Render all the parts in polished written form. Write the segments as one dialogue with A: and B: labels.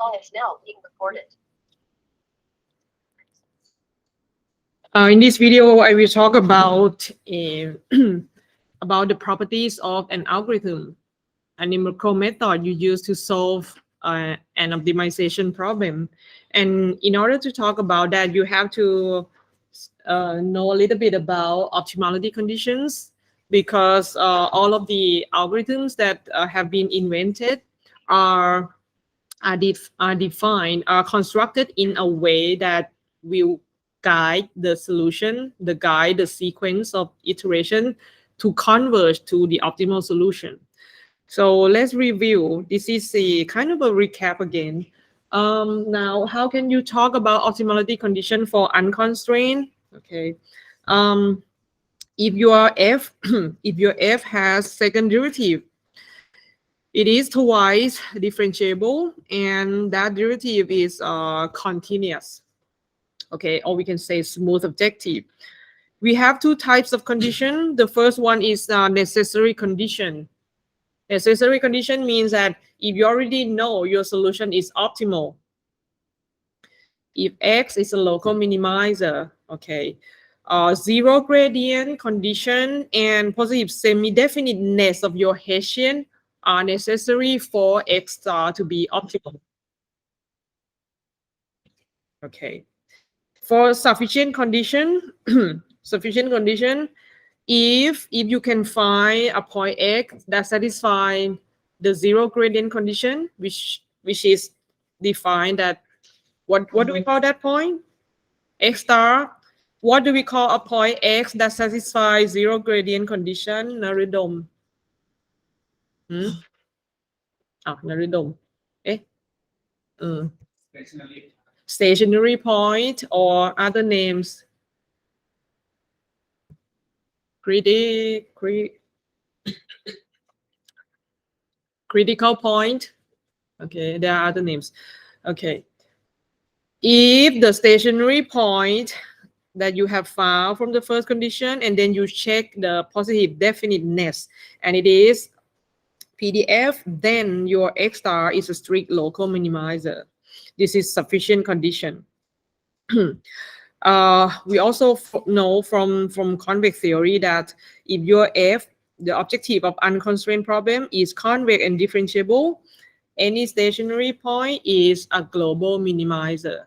A: call is now being recorded.
B: In this video, I will talk about about the properties of an algorithm, a numerical method you use to solve an optimization problem. And in order to talk about that, you have to know a little bit about optimality conditions, because all of the algorithms that have been invented are defined, are constructed in a way that will guide the solution, guide the sequence of iteration to converge to the optimal solution. So let's review. This is a kind of a recap again. Now, how can you talk about optimality condition for unconstrained? Okay. If your f if your f has second derivative, it is twice differentiable, and that derivative is continuous. Okay, or we can say smooth objective. We have two types of condition. The first one is necessary condition. Necessary condition means that if you already know your solution is optimal, if x is a local minimizer, okay, zero gradient condition and positive semi-definiteness of your Hessian are necessary for x star to be optimal. Okay. For sufficient condition, if you can find a point x that satisfies the zero gradient condition, which is defined at what do we call that point? X star. What do we call a point x that satisfies zero gradient condition? Naridom. Naridom. Stationary point, or other names. Critical point. Okay, there are other names. Okay. If the stationary point that you have found from the first condition, and then you check the positive definiteness, and it is PDF, then your X star is a strict local minimizer. This is sufficient condition. We also know from convex theory that if your F, the objective of unconstrained problem, is convex and differentiable, any stationary point is a global minimizer.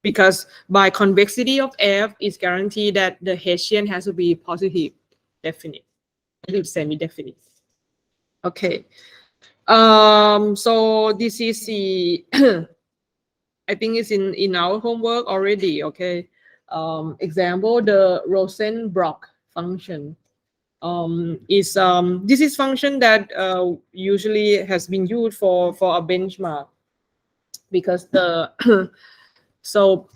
B: Because by convexity of F is guaranteed that the Hessian has to be positive, definite, semi-definite. Okay. So this is the I think it's in our homework already. Okay. Example, the Rosenbrock function is this is function that usually has been used for a benchmark, because the so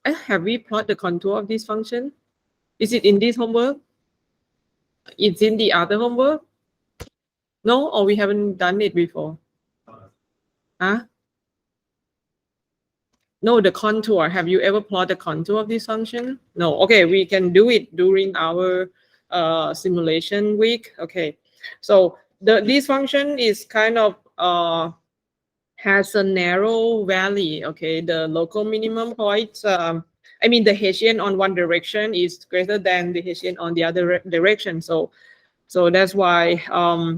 B: have we plot the contour of this function? Is it in this homework? It's in the other homework? No, or we haven't done it before? Huh? No, the contour. Have you ever plotted the contour of this function? No. Okay, we can do it during our simulation week. Okay, so this function is kind of has a narrow valley. Okay, the local minimum point. I mean, the Hessian on one direction is greater than the Hessian on the other direction. So that's why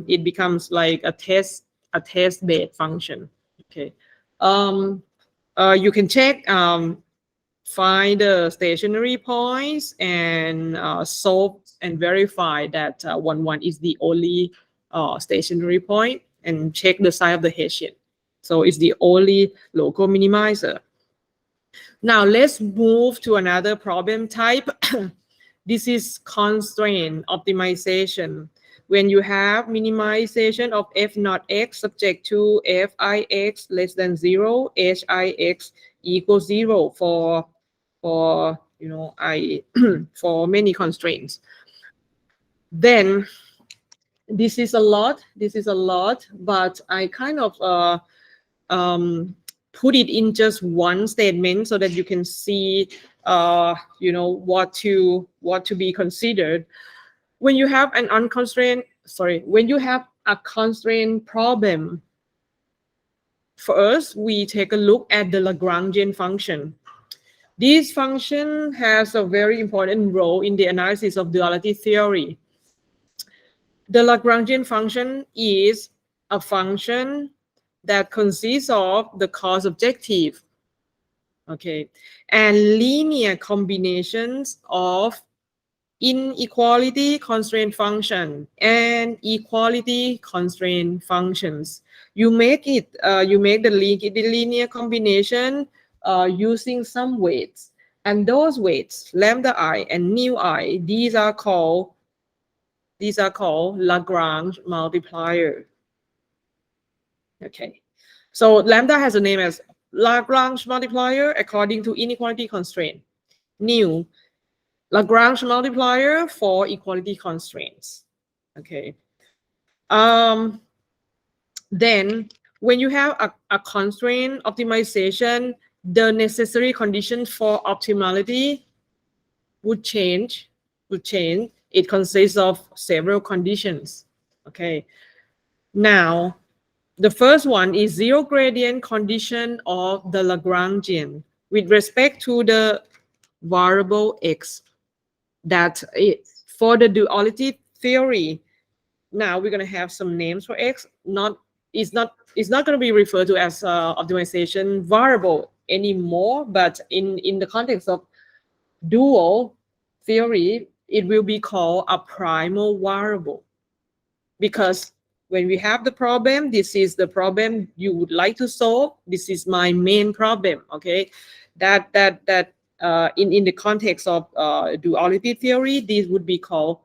B: it becomes like a test bed function. Okay. You can check, find the stationary points, and solve and verify that 1 is the only stationary point, and check the size of the Hessian. So it's the only local minimizer. Now let's move to another problem type. This is constraint optimization. When you have minimization of f naught x subject to fix less than 0, hix equals 0 for for many constraints. Then this is a lot, but I kind of put it in just one statement so that you can see what to be considered. When you have an when you have a constraint problem, first, we take a look at the Lagrangian function. This function has a very important role in the analysis of duality theory. The Lagrangian function is a function that consists of the cause objective, okay, and linear combinations of inequality constraint function and equality constraint functions. You make it, you make the linear combination using some weights, and those weights, lambda I and nu I, these are called Lagrange multiplier. Okay, so lambda has a name as Lagrange multiplier according to inequality constraint. Nu, Lagrange multiplier for equality constraints. Okay. Then when you have a constraint optimization, the necessary conditions for optimality would change. It consists of several conditions. Okay. Now, the first one is zero gradient condition of the Lagrangian with respect to the variable x. That is for the duality theory. Now we're going to have some names for x. It's not going to be referred to as optimization variable anymore, but in the context of dual theory, it will be called a primal variable, because when we have the problem, this is the problem you would like to solve. This is my main problem. Okay, that in the context of duality theory, this would be called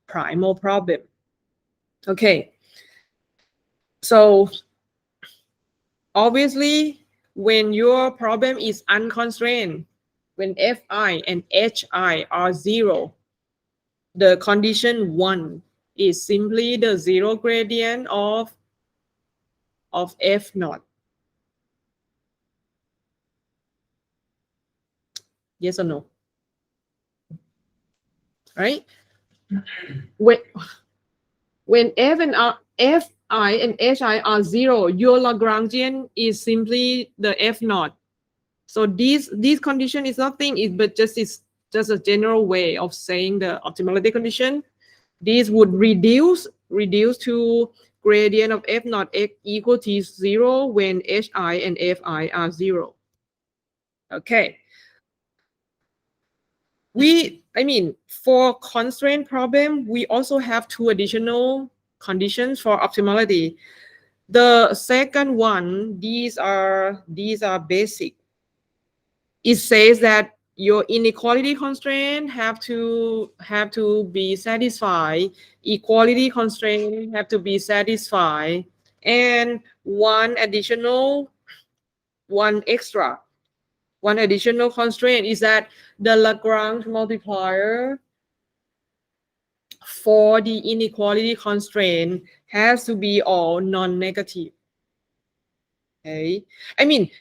B: primal problem. Okay, so obviously when your problem is unconstrained, when fi and hi are 0, the condition 1 is simply the zero gradient of f naught. Yes or no? Right? When fi and hi are 0, your Lagrangian is simply the f naught. So this condition is nothing, but just a general way of saying the optimality condition. This would reduce to gradient of f naught x equal to 0 when hi and fi are 0. Okay. For constraint problem, we also have 2 additional conditions for optimality. The second one, these are basic. It says that your inequality constraint have to be satisfied, equality constraint have to be satisfied, and one additional constraint is that the Lagrange multiplier for the inequality constraint has to be all non-negative. Okay,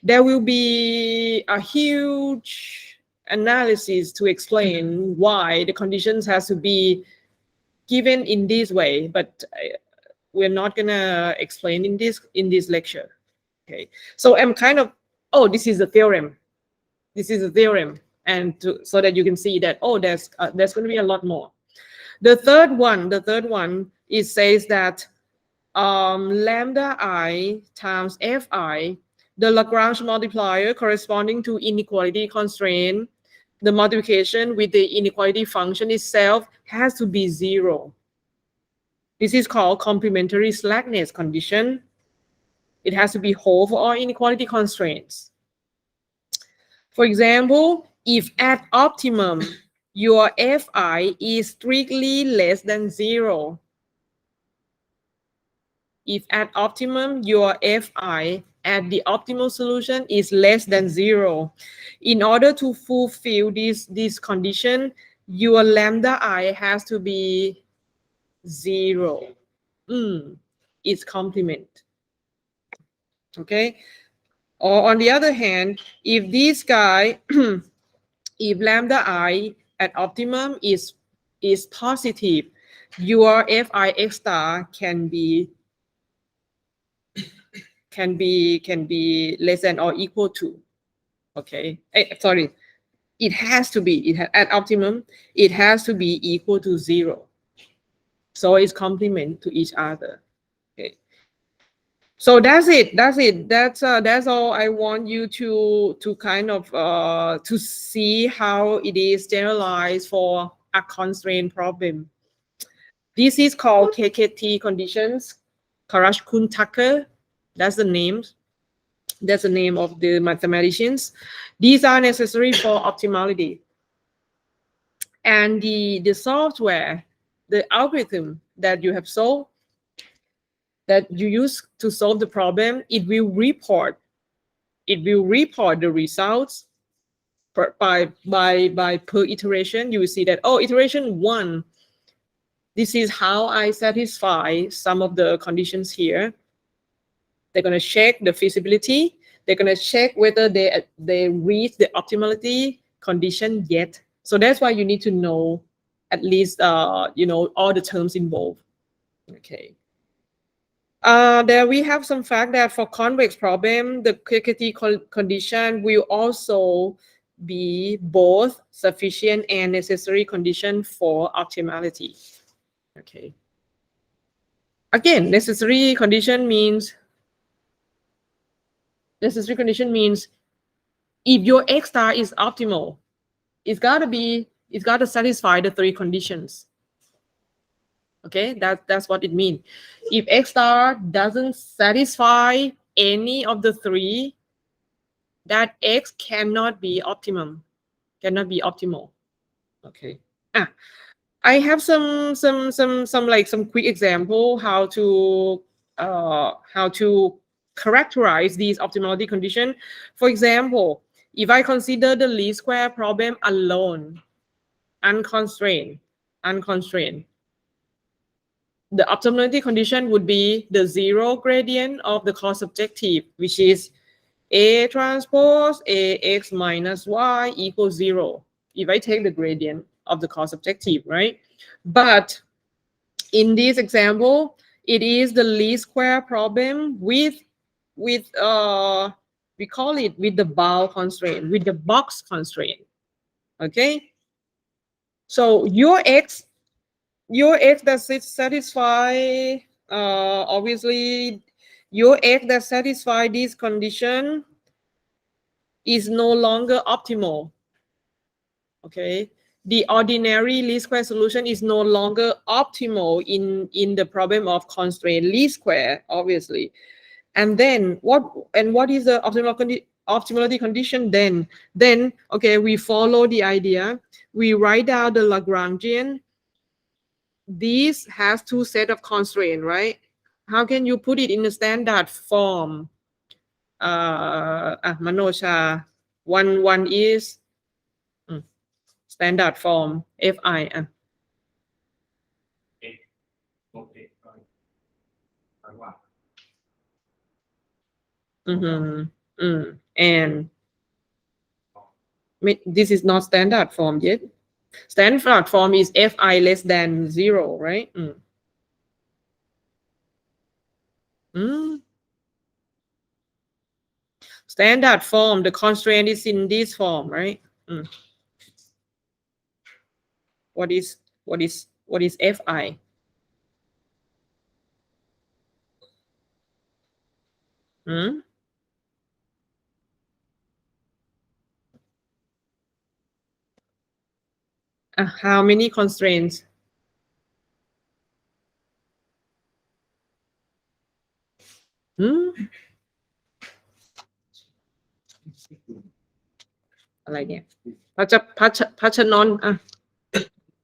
B: there will be a huge analysis to explain why the conditions has to be given in this way, but we're not gonna explain in this lecture. Okay, so I'm kind of, this is a theorem. And so that you can see that there's going to be a lot more. The third one, it says that lambda I times fi, the Lagrange multiplier corresponding to inequality constraint, the multiplication with the inequality function itself has to be 0. This is called complementary slackness condition. It has to be whole for all inequality constraints. For example, if at optimum your fi is strictly less than 0, if at optimum your fi at the optimal solution is less than 0, in order to fulfill this condition, your lambda I has to be 0. It's complement. Okay. Or on the other hand, if this guy, if lambda I at optimum is positive, your fi x star can be can be less than or equal to. Okay, sorry, it has to be, at optimum it has to be equal to 0, so it's complement to each other. Okay, so that's it. That's all I want you to kind of to see how it is generalized for a constraint problem. This is called KKT conditions, Karashkun-Tucker. That's the name. That's the name of the mathematicians. These are necessary for optimality. And the software, the algorithm that you have solved, that you use to solve the problem, it will report the results by per iteration. You will see that, oh, iteration 1, this is how I satisfy some of the conditions here. They're going to check the feasibility. They're going to check whether they reach the optimality condition yet. So that's why you need to know at least all the terms involved. Okay. There we have some fact that for convex problem, the KKT condition will also be both sufficient and necessary condition for optimality. Okay. Again, necessary condition means if your X star is optimal, it's got to satisfy the 3 conditions. Okay, that's what it means. If X star doesn't satisfy any of the 3, that X cannot be optimal. Okay. I have some quick example how to characterize these optimality condition. For example, if I consider the least square problem alone, unconstrained, the optimality condition would be the 0 gradient of the cost objective, which is A transpose AX minus Y equals 0. If I take the gradient of the cost objective, right? But in this example, it is the least square problem with we call it with the bound constraint, with the box constraint. Okay, so your X does it satisfy obviously your X that satisfy this condition is no longer optimal. Okay, the ordinary least square solution is no longer optimal in the problem of constraint least square, obviously. And then what is the optimality condition then? Okay, we follow the idea. We write down the Lagrangian. This has 2 set of constraints, right? How can you put it in the standard form? Manosha, one is standard form Fi. And this is not standard form yet. Standard form is Fi less than 0, right? Standard form, the constraint is in this form, right? What is Fi? How many constraints?อะไรเนี่ยพัชนนท์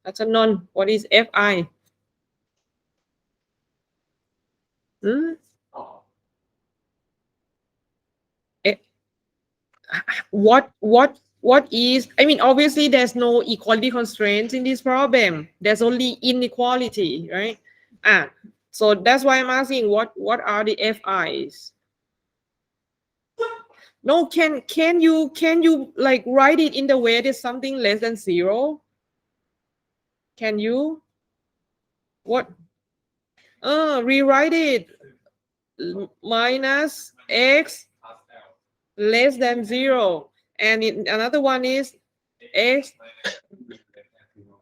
B: พัชนนท์ what is Fi? What is, I mean, obviously there's no equality constraints in this problem. There's only inequality, right? So that's why I'm asking what are the Fi's? No, can you like write it in the way there's something less than 0? Can you? What? Rewrite it. minus x less than 0. And another one is x.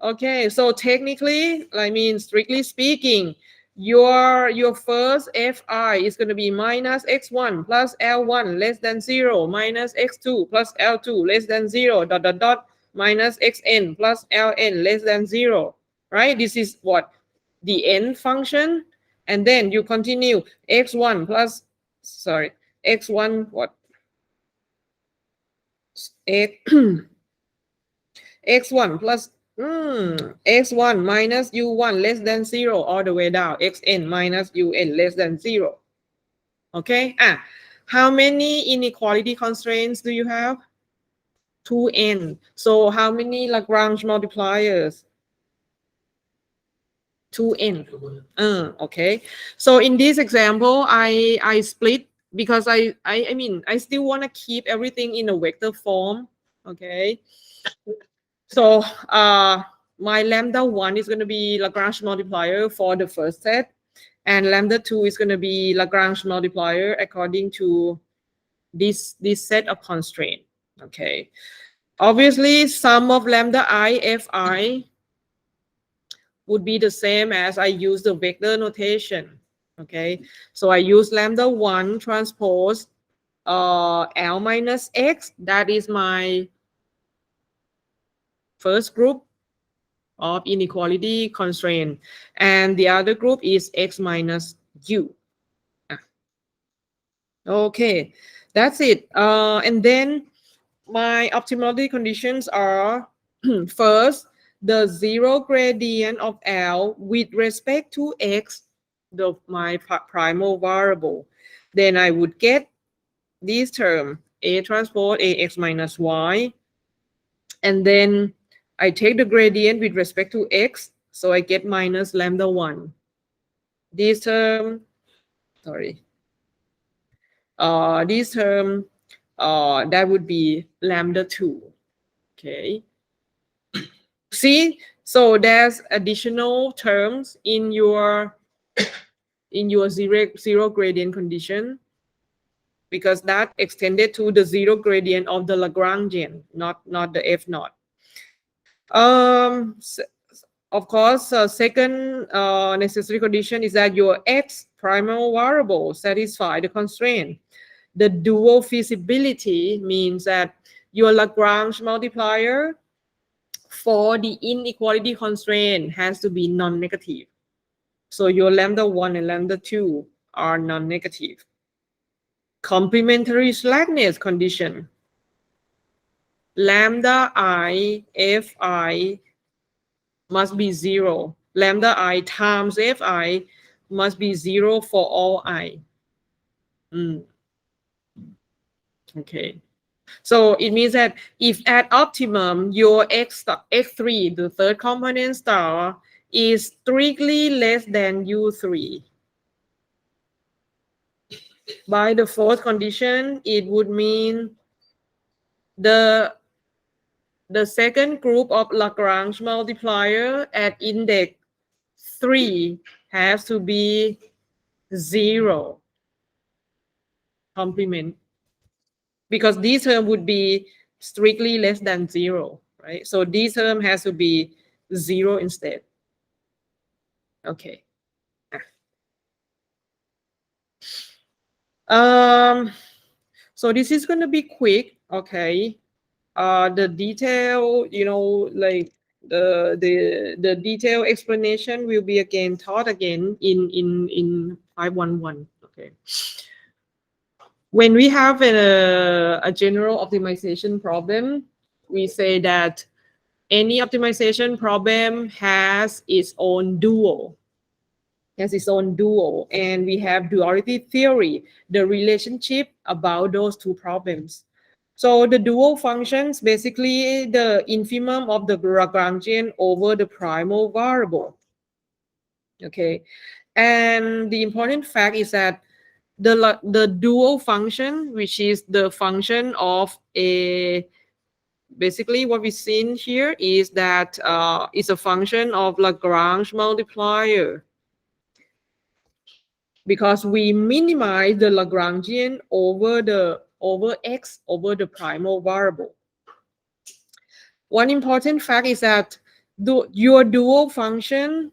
B: Okay, so technically, I mean, strictly speaking, your first fi is going to be minus x1 plus l1 less than 0 minus x2 plus l2 less than 0 dot dot dot minus xn plus ln less than 0, right? This is what the n function, and then you continue x1 plus, sorry, x1 what x x1 plus x1 minus u1 less than 0 all the way down, xn minus un less than 0. Okay, how many inequality constraints do you have? 2n. So how many Lagrange multipliers? 2n. Okay, so in this example, I split because I mean I still want to keep everything in a vector form. Okay, so my lambda 1 is going to be Lagrange multiplier for the first set, and lambda 2 is going to be Lagrange multiplier according to this set of constraint. Okay, obviously sum of lambda I fi would be the same as I use the vector notation. Okay, so I use lambda 1 transpose L minus X. That is my first group of inequality constraint, and the other group is X minus U. Okay, that's it. And then my optimality conditions are first, the zero gradient of L with respect to X, my primal variable. Then I would get this term, A transpose AX minus Y. And then I take the gradient with respect to X, so I get minus lambda 1. This term, sorry, this term, that would be lambda 2. Okay. See, so there's additional terms in your zero gradient condition, because that extended to the zero gradient of the Lagrangian, not the f naught. Of course, second necessary condition is that your x primal variable satisfy the constraint. The dual feasibility means that your Lagrange multiplier for the inequality constraint has to be non-negative. So your lambda 1 and lambda 2 are non-negative. Complementary slackness condition. Lambda I fi must be 0. Lambda I times fi must be 0 for all I. Okay. So it means that if at optimum your x3, the third component star, is strictly less than u3, by the fourth condition, it would mean the second group of Lagrange multiplier at index 3 has to be 0 complement, because this term would be strictly less than 0, right? So this term has to be 0 instead. Okay. So this is going to be quick. Okay. The detail, like the detailed explanation will be again taught again in 511. Okay. When we have a general optimization problem, we say that any optimization problem has its own dual. And we have duality theory, the relationship about those two problems. So the dual functions, basically the infimum of the Lagrangian over the primal variable. Okay, and the important fact is that the dual function, which is the function of basically what we've seen here is that it's a function of Lagrange multiplier. because we minimize the Lagrangian over x over the primal variable. One important fact is that your dual function,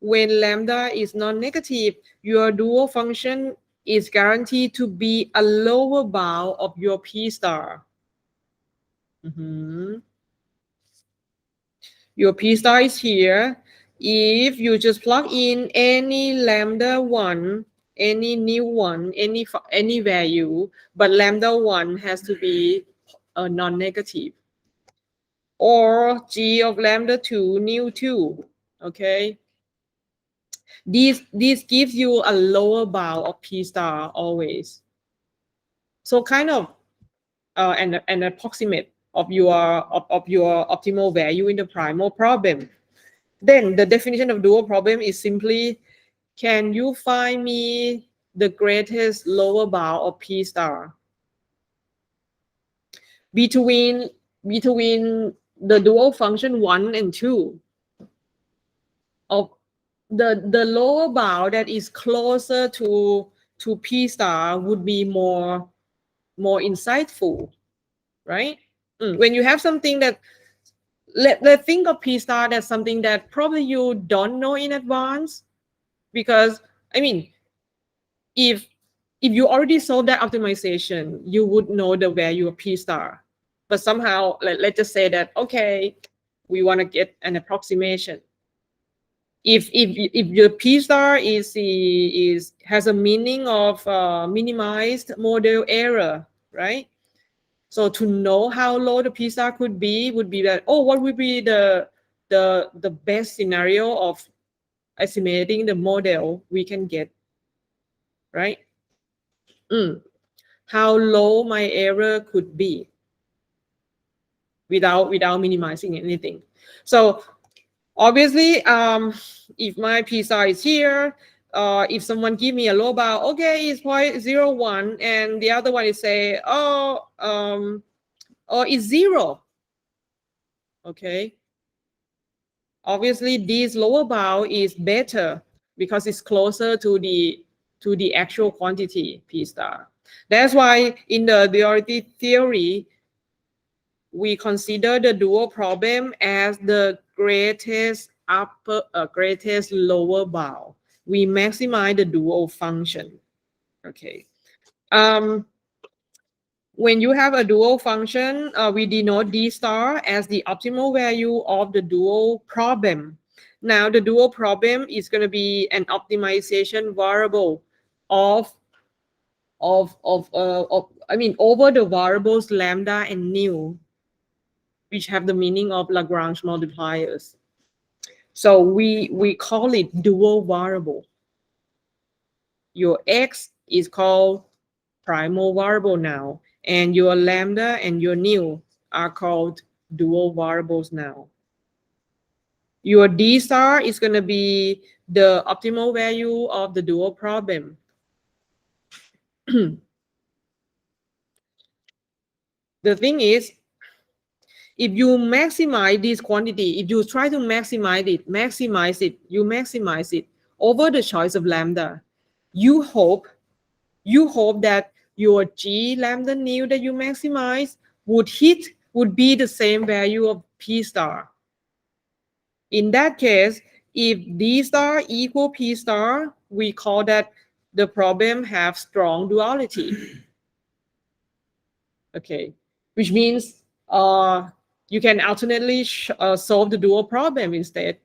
B: when lambda is non-negative, your dual function is guaranteed to be a lower bound of your P star. Your P star is here. If you just plug in any lambda 1, any new one, any value, but lambda 1 has to be a non-negative. Or g of lambda 2, new 2, okay? This gives you a lower bound of P star always. So kind of an approximate of your optimal value in the primal problem. Then the definition of dual problem is simply, can you find me the greatest lower bound of P star between the dual function 1 and 2 of the lower bound that is closer to P star would be more insightful, right? When you have something that let's think of P star as something that probably you don't know in advance, because I mean, if you already solved that optimization, you would know the value of P star. But somehow, let's just say that, okay, we want to get an approximation. If your P star has a meaning of minimized model error, right? So to know how low the P star could be would be that, oh, what would be the best scenario of estimating the model we can get, right? How low my error could be without minimizing anything. So obviously, if my P star is here, if someone give me a low bound, okay, it's 0.01, and the other one is say, it's 0. Okay. Obviously, this lower bound is better because it's closer to the actual quantity P star. That's why in the duality theory, we consider the dual problem as the greatest lower bound. We maximize the dual function. Okay. When you have a dual function, we denote D star as the optimal value of the dual problem. Now, the dual problem is going to be an optimization variable over the variables lambda and nu, which have the meaning of Lagrange multipliers. So we call it dual variable. Your x is called primal variable now, and your lambda and your nu are called dual variables now. Your D star is going to be the optimal value of the dual problem. The thing is, if you maximize this quantity, if you try to maximize it over the choice of lambda, you hope that your G lambda nu that you maximize would be the same value of P star. In that case, if D star equal P star, we call that the problem have strong duality. Okay, which means you can alternately solve the dual problem instead.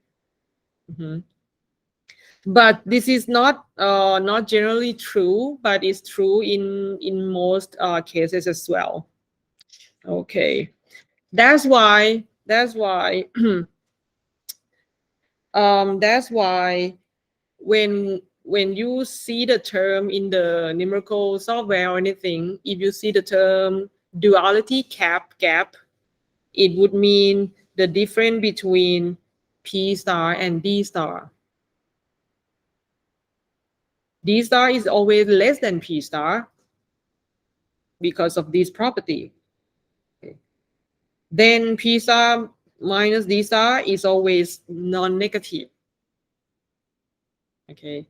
B: But this is not generally true, but it's true in most cases as well. Okay, that's why when you see the term in the numerical software or anything, if you see the term duality gap, it would mean the difference between P star and D star. D star is always less than P star because of this property. Okay. Then P star minus D star is always non-negative. Okay.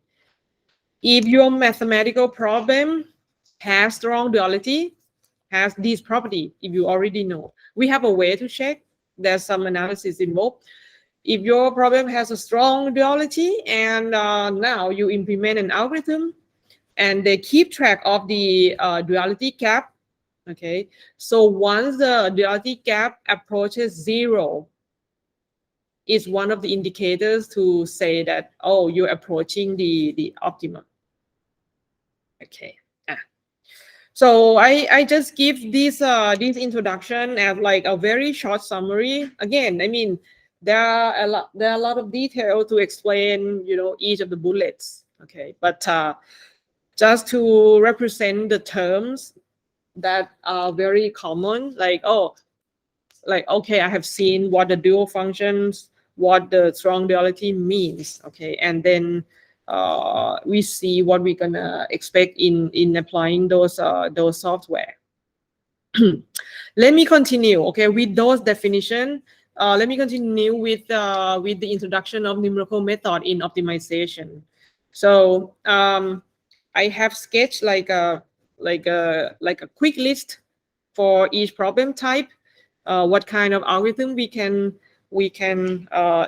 B: If your mathematical problem has strong duality, has this property, if you already know, we have a way to check. There's some analysis involved. If your problem has a strong duality and now you implement an algorithm and they keep track of the duality gap, okay, so once the duality gap approaches 0, is one of the indicators to say that, oh, you're approaching the optimum. Okay. So I just give this introduction as like a very short summary. Again, I mean, there are a lot of detail to explain, you know, each of the bullets. Okay, but just to represent the terms that are very common, like, oh, like, okay, I have seen what the dual functions, what the strong duality means. Okay, and then we see what we're gonna expect in applying those software. Let me continue, okay, with those definition. Let me continue with the introduction of numerical method in optimization. So I have sketched like a quick list for each problem type. What kind of algorithm we can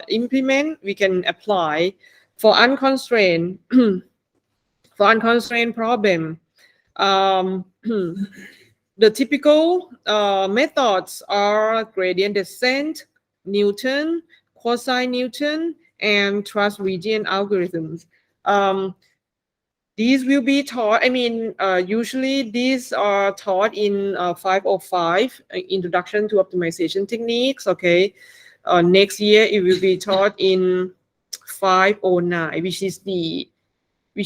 B: implement, we can apply for unconstrained for unconstrained problem. The typical methods are gradient descent, Newton, quasi-Newton, and trust region algorithms. These will be taught, I mean, usually these are taught in 505, Introduction to Optimization Techniques, okay? Next year, it will be taught in 509, which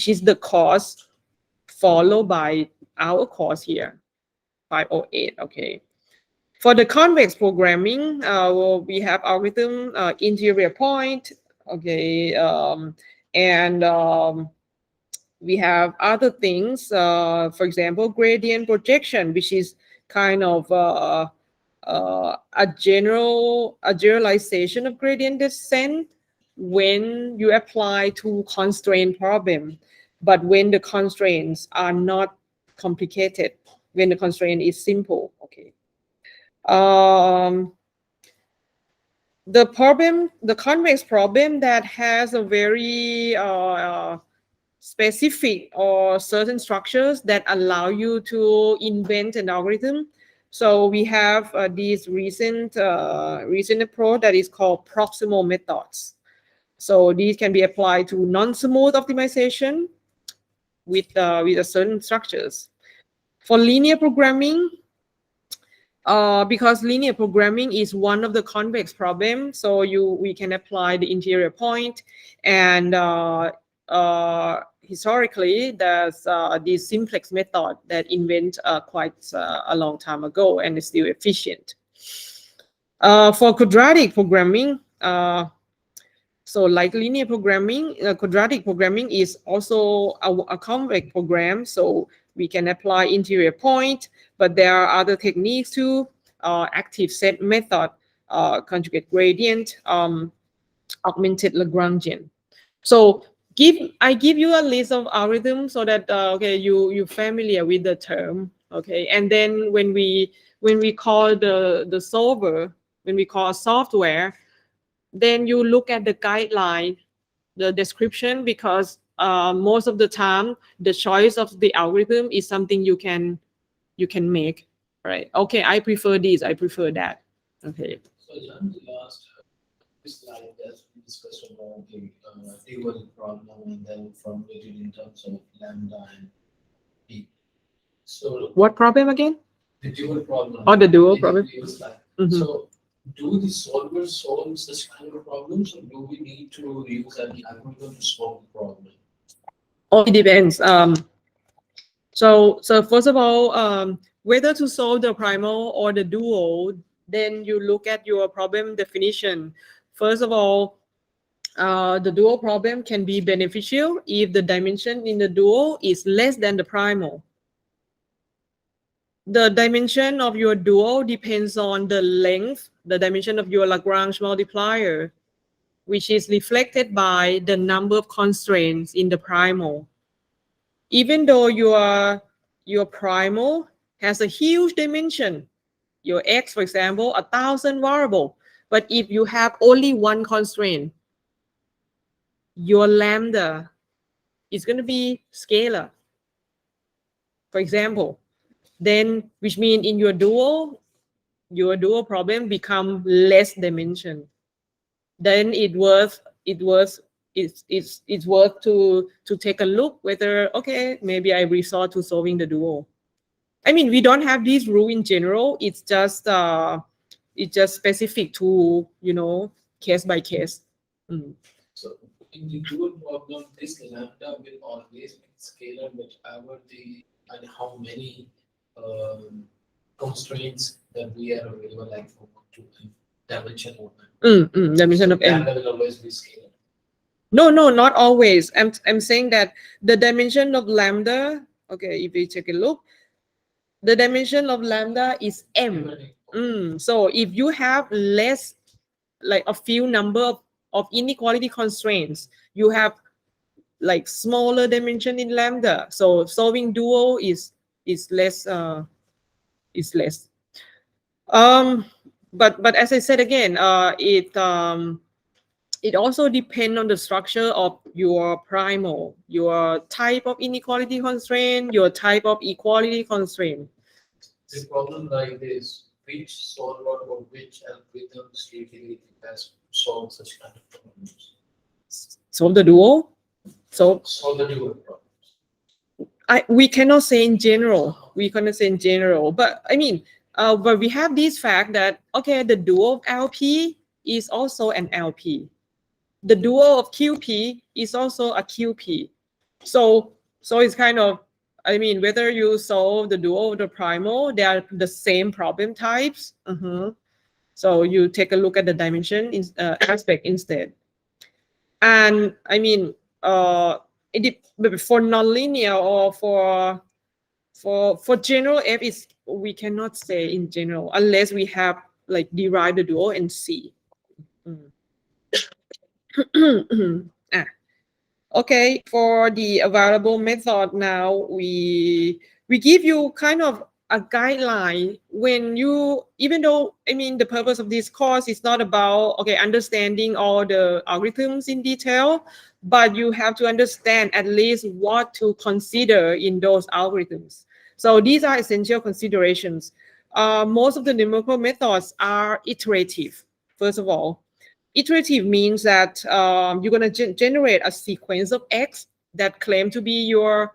B: is the course followed by our course here, 508, okay? For the convex programming, we have algorithm interior point, okay, and we have other things, for example, gradient projection, which is kind of a generalization of gradient descent when you apply to constraint problem, but when the constraints are not complicated, when the constraint is simple, okay. The convex problem that has a very specific or certain structures that allow you to invent an algorithm. So we have this recent approach that is called proximal methods. So these can be applied to non-smooth optimization with a certain structures. For linear programming, because linear programming is one of the convex problems, so we can apply the interior point, and historically there's this simplex method that invent quite a long time ago and is still efficient. For quadratic programming, so like linear programming, quadratic programming is also a convex program, so we can apply interior point, but there are other techniques too, active set method, conjugate gradient, augmented Lagrangian. So I give you a list of algorithms so that okay, you're familiar with the term, okay, and then when we call the solver, when we call software, then you look at the guideline, the description, because most of the time the choice of the algorithm is something you can make, right? Okay, I prefer this, I prefer that. Okay.
A: So in the last slide that we discussed about the dual problem and then formulated in terms of lambda and p. So
B: what problem again?
A: The dual problem.
B: Oh, the dual problem.
A: So do the solvers solve such kind of problems, or do we need to use an algorithm to solve the problem?
B: Oh, it depends. So first of all, whether to solve the primal or the dual, then you look at your problem definition. First of all, the dual problem can be beneficial if the dimension in the dual is less than the primal. The dimension of your dual depends on the length, the dimension of your Lagrange multiplier, which is reflected by the number of constraints in the primal. even though your primal has a huge dimension, your x, for example, 1,000 variable, but if you have only one constraint, your lambda is going to be scalar, for example. Then, which means in your dual problem become less dimension. Then it's worth to take a look whether, okay, maybe I resort to solving the dual. I mean, we don't have this rule in general. It's just specific to, case by case.
A: So in the dual problem, this lambda will always be scalar, whichever the and how many constraints that we are available, like for to dimension of
B: Dimension of n.
A: lambda will always be scalar.
B: No, not always. I'm saying that the dimension of lambda, okay, if we take a look, the dimension of lambda is m. So if you have less, like a few number of inequality constraints, you have like smaller dimension in lambda. So solving dual is less. But as I said again, it also depends on the structure of your primal, your type of inequality constraint, your type of equality constraint.
A: The problem like this, which solver or which algorithms usually best solve such kind of problems?
B: Solve the dual?
A: Solve the dual problems.
B: We cannot say in general. We cannot say in general. But I mean, but we have this fact that, okay, the dual of LP is also an LP. The dual of QP is also a QP. So it's kind of, I mean, whether you solve the dual or the primal, they are the same problem types. So you take a look at the dimension aspect instead. And I mean, for nonlinear or for general F, we cannot say in general unless we have like derived the dual and see. Okay, for the available method now, we give you kind of a guideline when you, even though, I mean, the purpose of this course is not about, okay, understanding all the algorithms in detail, but you have to understand at least what to consider in those algorithms. So these are essential considerations. Most of the numerical methods are iterative, first of all. Iterative means that you're going to generate a sequence of X that claim to be your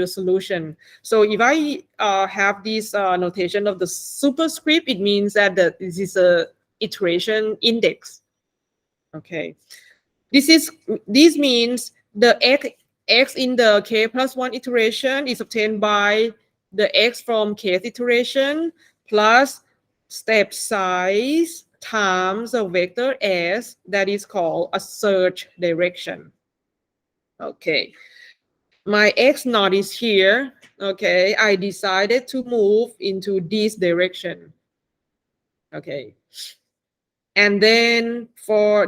B: solution. So if I have this notation of the superscript, it means that this is a iteration index. Okay, this means the X in the k+1 iteration is obtained by the X from kth iteration plus step size times a vector S that is called a search direction. Okay, my X naught is here. Okay, I decided to move into this direction. Okay, and then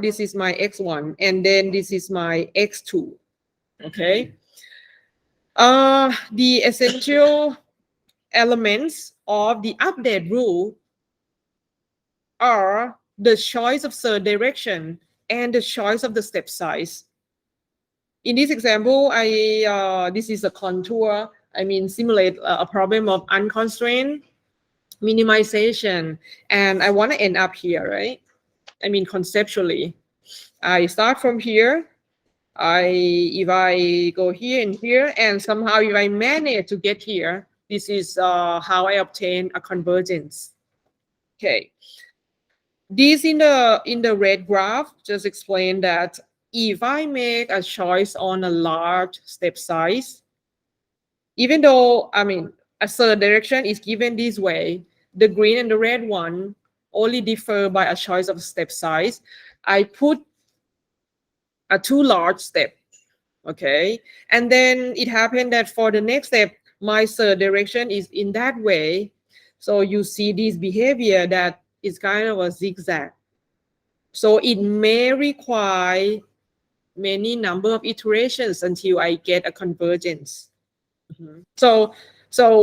B: this is my X1, and then this is my X2. Okay, the essential elements of the update rule are the choice of search direction and the choice of the step size. In this example, this is a contour. I mean, simulate a problem of unconstrained minimization, and I want to end up here, right? I mean, conceptually, I start from here. If I go here and here, and somehow if I manage to get here, this is how I obtain a convergence. Okay. This in the red graph just explain that if I make a choice on a large step size, even though, I mean, a certain direction is given this way, the green and the red one only differ by a choice of step size. I put a too large step, okay? And then it happened that for the next step, my third direction is in that way. So you see this behavior that is kind of a zigzag. So it may require many number of iterations until I get a convergence. So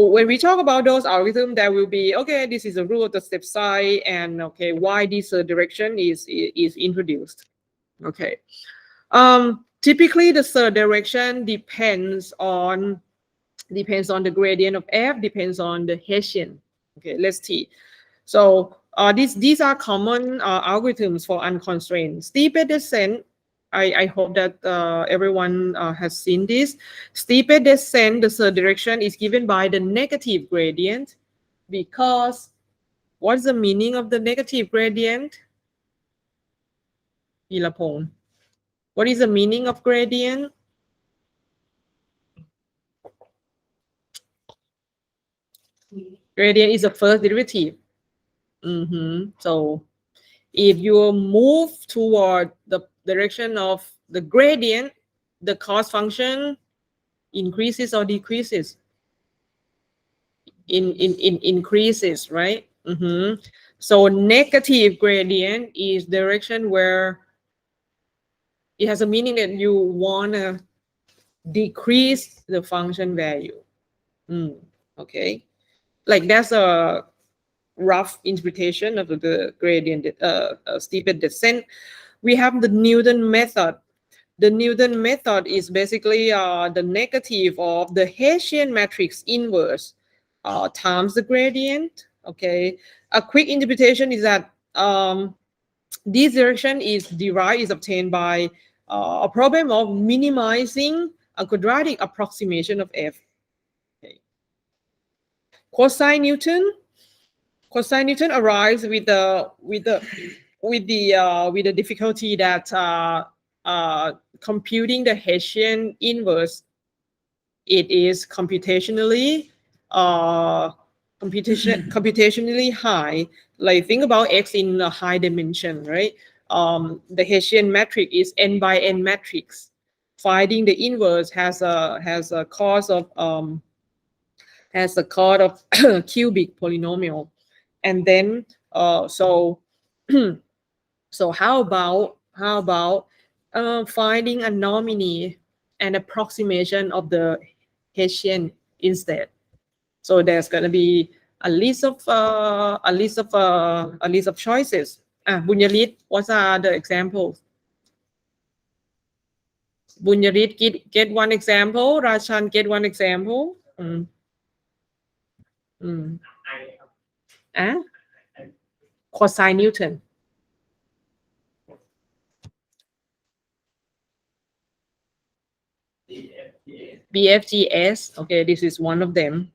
B: when we talk about those algorithms, there will be, okay, this is the rule of the step size, and okay, why this direction is introduced. Okay. Typically, the third direction depends on the gradient of f, depends on the Hessian. Okay, let's see. So these are common algorithms for unconstrained. Steepest descent, I hope that everyone has seen this. Steepest descent, the third direction, is given by the negative gradient, because what's the meaning of the negative gradient? Ilapong. What is the meaning of gradient? Gradient is the first derivative. So if you move toward the direction of the gradient, the cost function increases or decreases? Increases, right? So negative gradient is direction where it has a meaning that you want to decrease the function value. Okay, like that's a rough interpretation of the gradient steepest descent. We have the Newton method. The Newton method is basically the negative of the Hessian matrix inverse times the gradient. Okay, a quick interpretation is that this direction is obtained by a problem of minimizing a quadratic approximation of f. Okay. Cosine Newton arrives with the difficulty that computing the Hessian inverse, it is computationally high. Like think about x in a high dimension, right? The Hessian matrix is n by n matrix. Finding the inverse has a cost of cubic polynomial, and then so how about finding a nominee and approximation of the Hessian instead? So there's going to be a list of choices. Bunyarit, what are the examples? Bunyarit, get one example. Rachan, get one example. Cosine Newton. BFGS. Okay, this is one of them.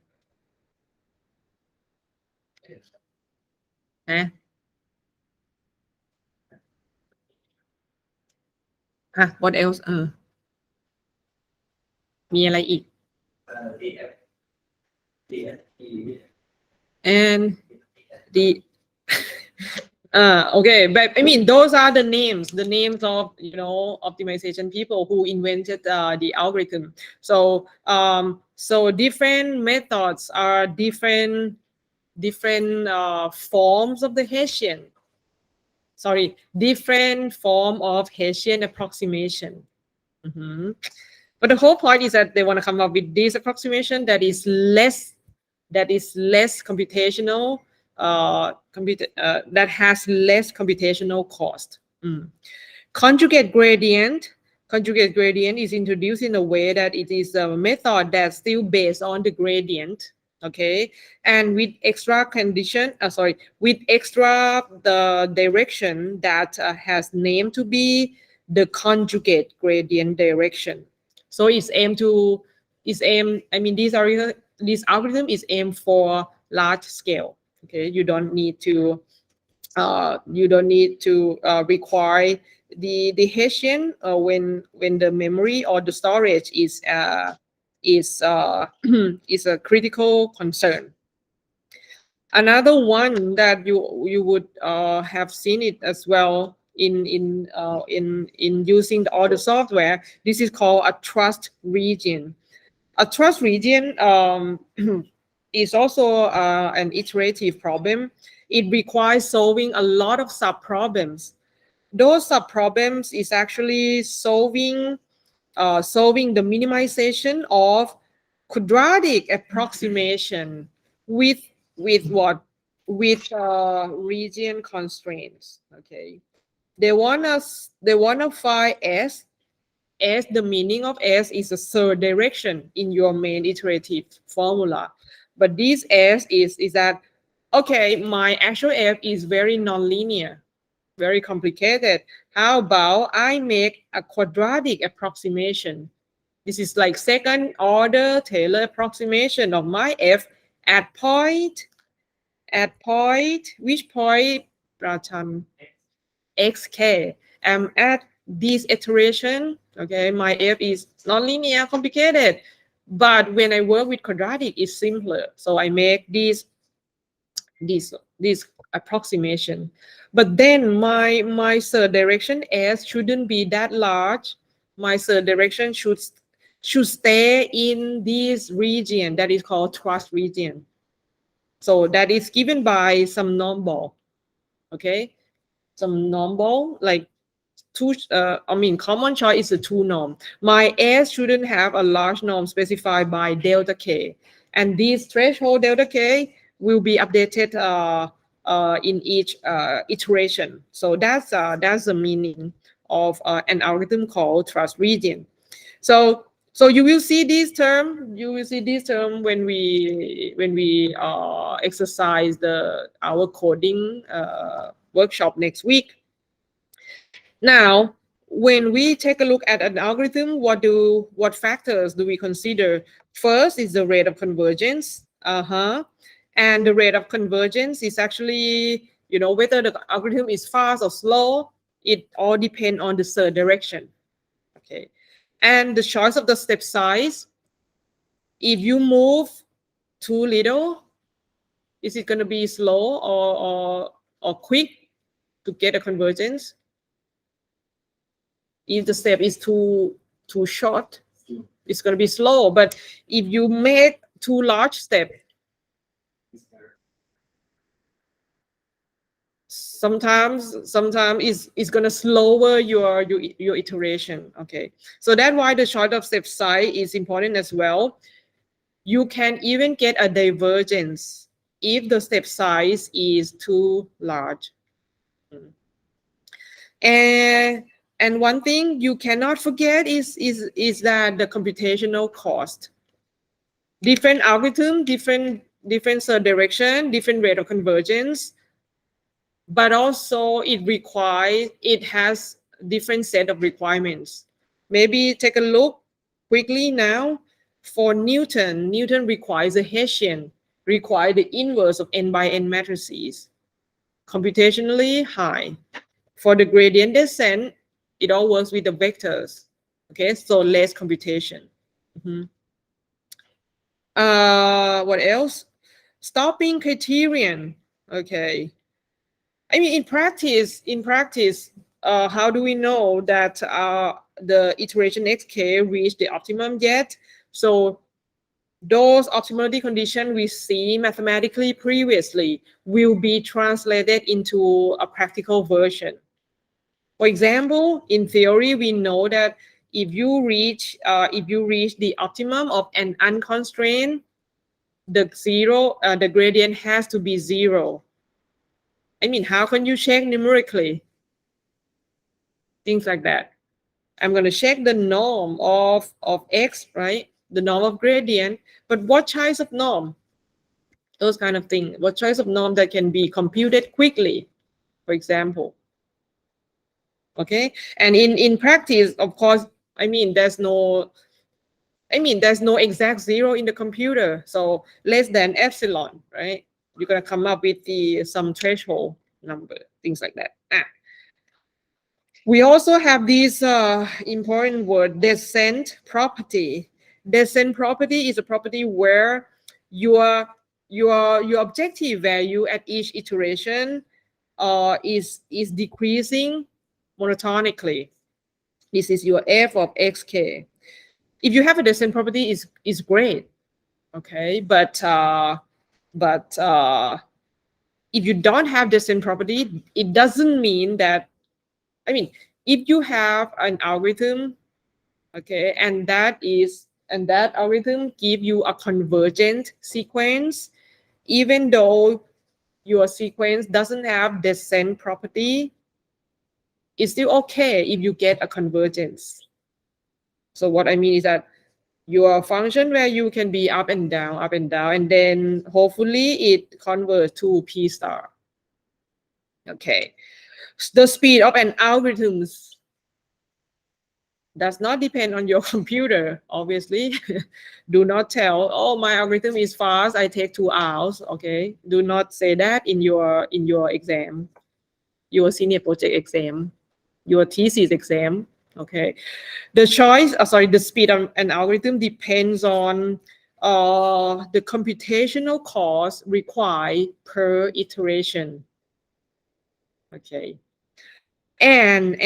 B: What else?มีอะไรอีก and the okay, but I mean those are the names of optimization people who invented the algorithm. So so different methods are different forms of the Hessian. Different form of Hessian approximation. But the whole point is that they want to come up with this approximation that is less computational, that has less computational cost. Conjugate gradient is introduced in a way that it is a method that's still based on the gradient. Okay, and with extra condition, with extra the direction that has named to be the conjugate gradient direction. So this algorithm is aimed for large scale. Okay, you don't need to require the Hessian when the memory or the storage is a critical concern. Another one that you would have seen it as well in using all the software. This is called a trust region. A trust region is also an iterative problem. It requires solving a lot of sub problems. those sub-problems is actually solving the minimization of quadratic approximation with what? With region constraints. Okay, they want to find S. The meaning of S is a third direction in your main iterative formula. But this S is that, okay, my actual F is very nonlinear, very complicated. How about I make a quadratic approximation? This is like second order Taylor approximation of my F at point, which point, Pracham? Xk. I'm at this iteration, okay, my F is nonlinear, complicated. But when I work with quadratic, it's simpler. So I make this approximation. But then my third direction S shouldn't be that large. My third direction should stay in this region that is called trust region. So that is given by some normal, okay? Some normal, like common choice is a two norm. My S shouldn't have a large norm specified by delta K. And this threshold delta K will be updated in each iteration. So that's the meaning of an algorithm called trust region. So you will see this term. When we exercise our coding workshop next week. Now, when we take a look at an algorithm, what factors do we consider? First is the rate of convergence. And the rate of convergence is actually, whether the algorithm is fast or slow. It all depends on the third direction. Okay. And the choice of the step size. If you move too little, is it going to be slow or quick to get a convergence? If the step is too short, it's going to be slow. But if you make too large step, sometimes it's going to slower your iteration. Okay, so that's why the choice of step size is important as well. You can even get a divergence if the step size is too large. And one thing you cannot forget is that the computational cost. Different algorithm, different direction, different rate of convergence, but also it has different set of requirements. Maybe take a look quickly now. For Newton requires a Hessian, require the inverse of n by n matrices, computationally high. For the gradient descent, it all works with the vectors. Okay, so less computation. What else? Stopping criterion. Okay. I mean, in practice, how do we know that the iteration xk reached the optimum yet? So those optimality conditions we see mathematically previously will be translated into a practical version. For example, in theory, we know that if you reach the optimum of an unconstrained, the gradient has to be zero. I mean, how can you check numerically? Things like that. I'm going to check the norm of x, right? The norm of gradient, but what choice of norm? Those kind of things. What choice of norm that can be computed quickly, for example. Okay, and in practice, of course, there's no exact zero in the computer. So less than epsilon, right? You're gonna come up with some threshold number, things like that. We also have this important word, descent property. Descent property is a property where your objective value at each iteration is decreasing monotonically. This is your f of xk. If you have a descent property, is great, okay. But if you don't have descent property, it doesn't mean that I mean, if you have an algorithm, okay, and that algorithm give you a convergent sequence, even though your sequence doesn't have descent property, it's still okay if you get a convergence. So what I mean is that your function value can be up and down, and then hopefully it converts to P star. Okay. The speed of an algorithm does not depend on your computer, obviously. Do not tell, oh, my algorithm is fast, I take 2 hours. Okay. Do not say that in your exam, your senior project exam, your thesis exam. Okay. The speed of an algorithm depends on the computational cost required per iteration. Okay. And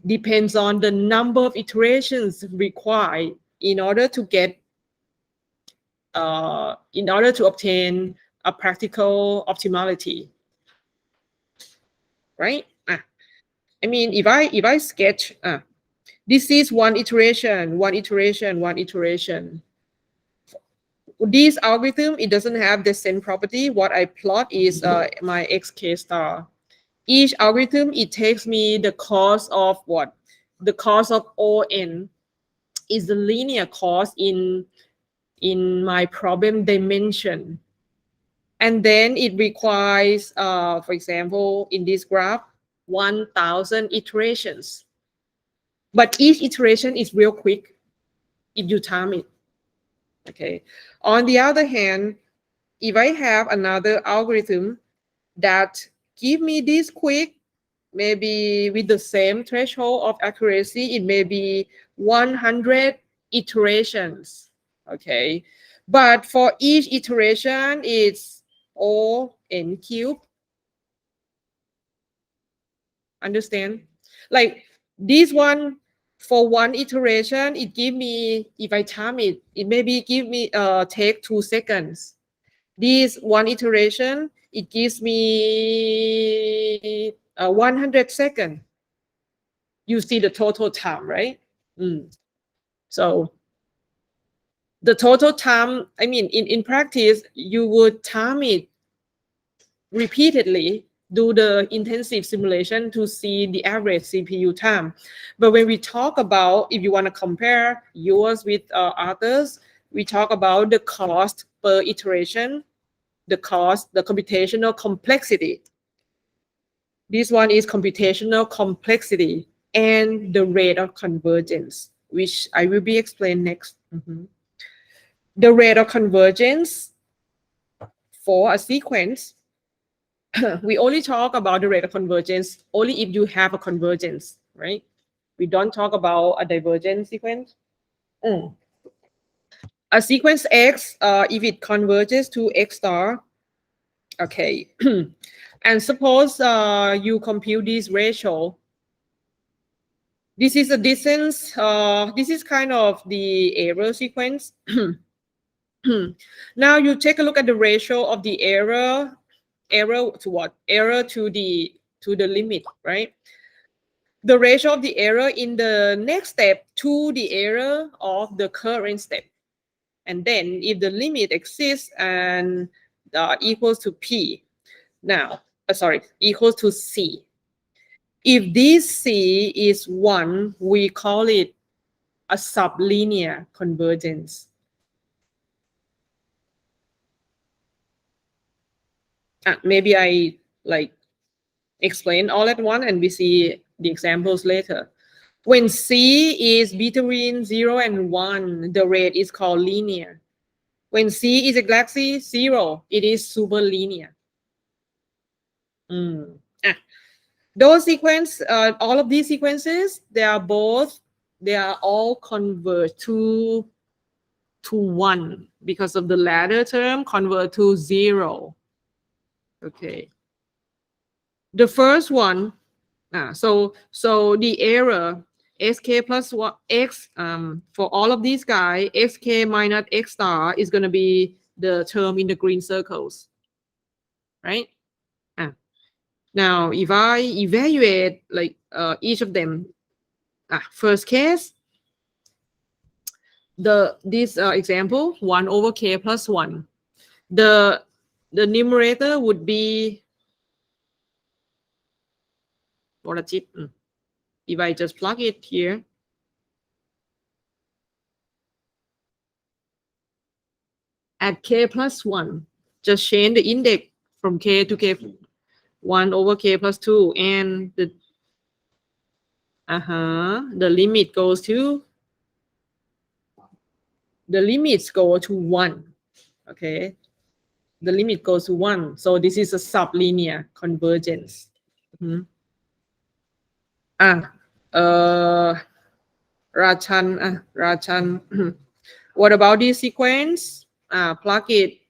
B: depends on the number of iterations required in order to get in order to obtain a practical optimality, right? I mean, if I sketch, this is one iteration. This algorithm, it doesn't have the same property. What I plot is my xk star. Each algorithm, it takes me the cost of what? The cost of ON is the linear cost in my problem dimension. And then it requires, for example, in this graph, 1,000 iterations. But each iteration is real quick if you time it. Okay. On the other hand, if I have another algorithm that give me this quick, maybe with the same threshold of accuracy, it may be 100 iterations. Okay. But for each iteration, it's O n cube. Understand? Like this one, for one iteration, it give me, if I time it, it maybe give me take 2 seconds. This one iteration, it gives me 100 seconds. You see the total time, right? So the total time, I mean, in practice, you would time it repeatedly, do the intensive simulation to see the average CPU time. But when we talk about, if you want to compare yours with others, we talk about the cost per iteration, the cost, the computational complexity. This one is computational complexity and the rate of convergence, which I will be explained next. The rate of convergence for a sequence, we only talk about the rate of convergence only if you have a convergence, right? We don't talk about a divergent sequence. A sequence X, if it converges to X star, okay. And suppose you compute this ratio. This is a distance. This is kind of the error sequence. Now you take a look at the ratio of the error to what? Error to the limit, right? The ratio of the error in the next step to the error of the current step. And then if the limit exists and equals to P, now, equals to C. If this C is 1, we call it a sublinear convergence. Maybe I explain all at once and we see the examples later. When C is between 0 and 1, the rate is called linear. When C is exactly 0, it is superlinear. Those all of these sequences, they are all converge to 1 because of the latter term convert to 0. Okay. The first one, so the error xk plus 1 x for all of these guys, xk minus x star is going to be the term in the green circles, right? Now, if I evaluate like each of them, first case, this example 1 over k plus 1, the numerator would be what is it? If I just plug it here, at k plus 1, just change the index from k to k 1 over k plus 2, and the limit goes to, the limits go to 1. Okay, the limit goes to 1. So this is a sublinear convergence. Rachan, what about this sequence? Plug it.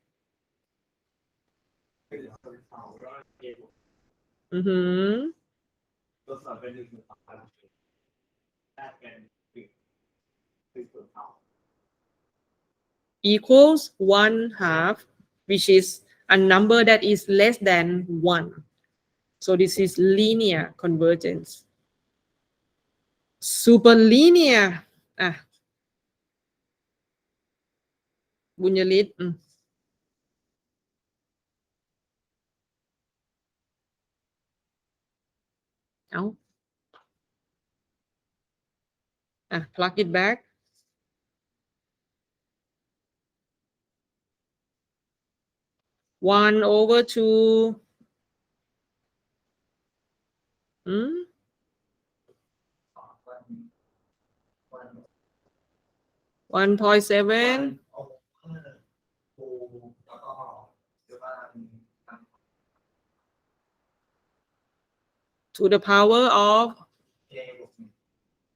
B: Equals 1/2, which is a number that is less than 1. So this is linear convergence. Superlinear. Bunyalit. Plug it back. One over two. 1.7 to the power of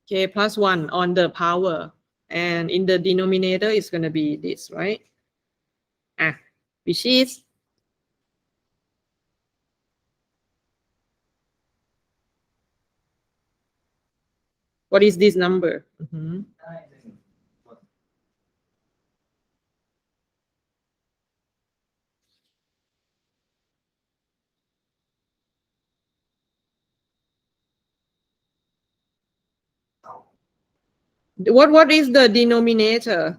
B: k plus 1 on the power, and in the denominator is going to be this, right? Which is what is this number? What is the denominator?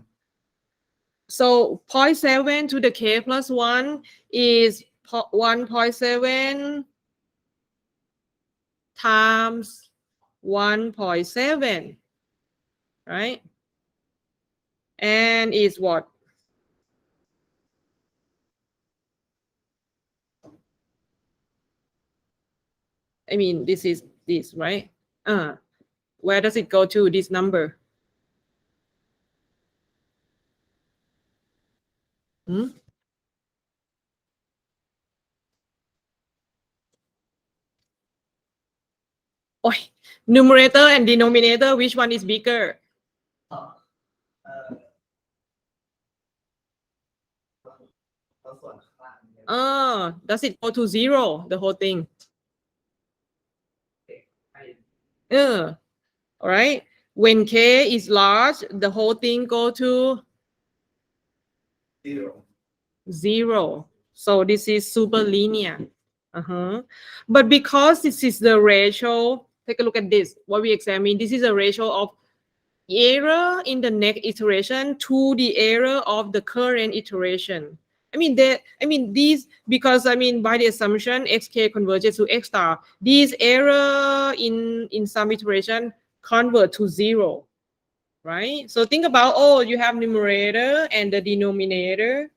B: So 0.7 to the k plus 1 is 1.7 times 1.7, right? And is what? I mean, this is this, right? Where does it go to, this number? Numerator and denominator, which one is bigger? Does it go to 0, the whole thing? All right. When k is large, the whole thing go to 0. So this is superlinear. But because this is the ratio, take a look at this. What we examine, this is a ratio of error in the next iteration to the error of the current iteration. These, because by the assumption xk converges to x star, these error in some iteration convert to 0, right? So think about, you have numerator and the denominator.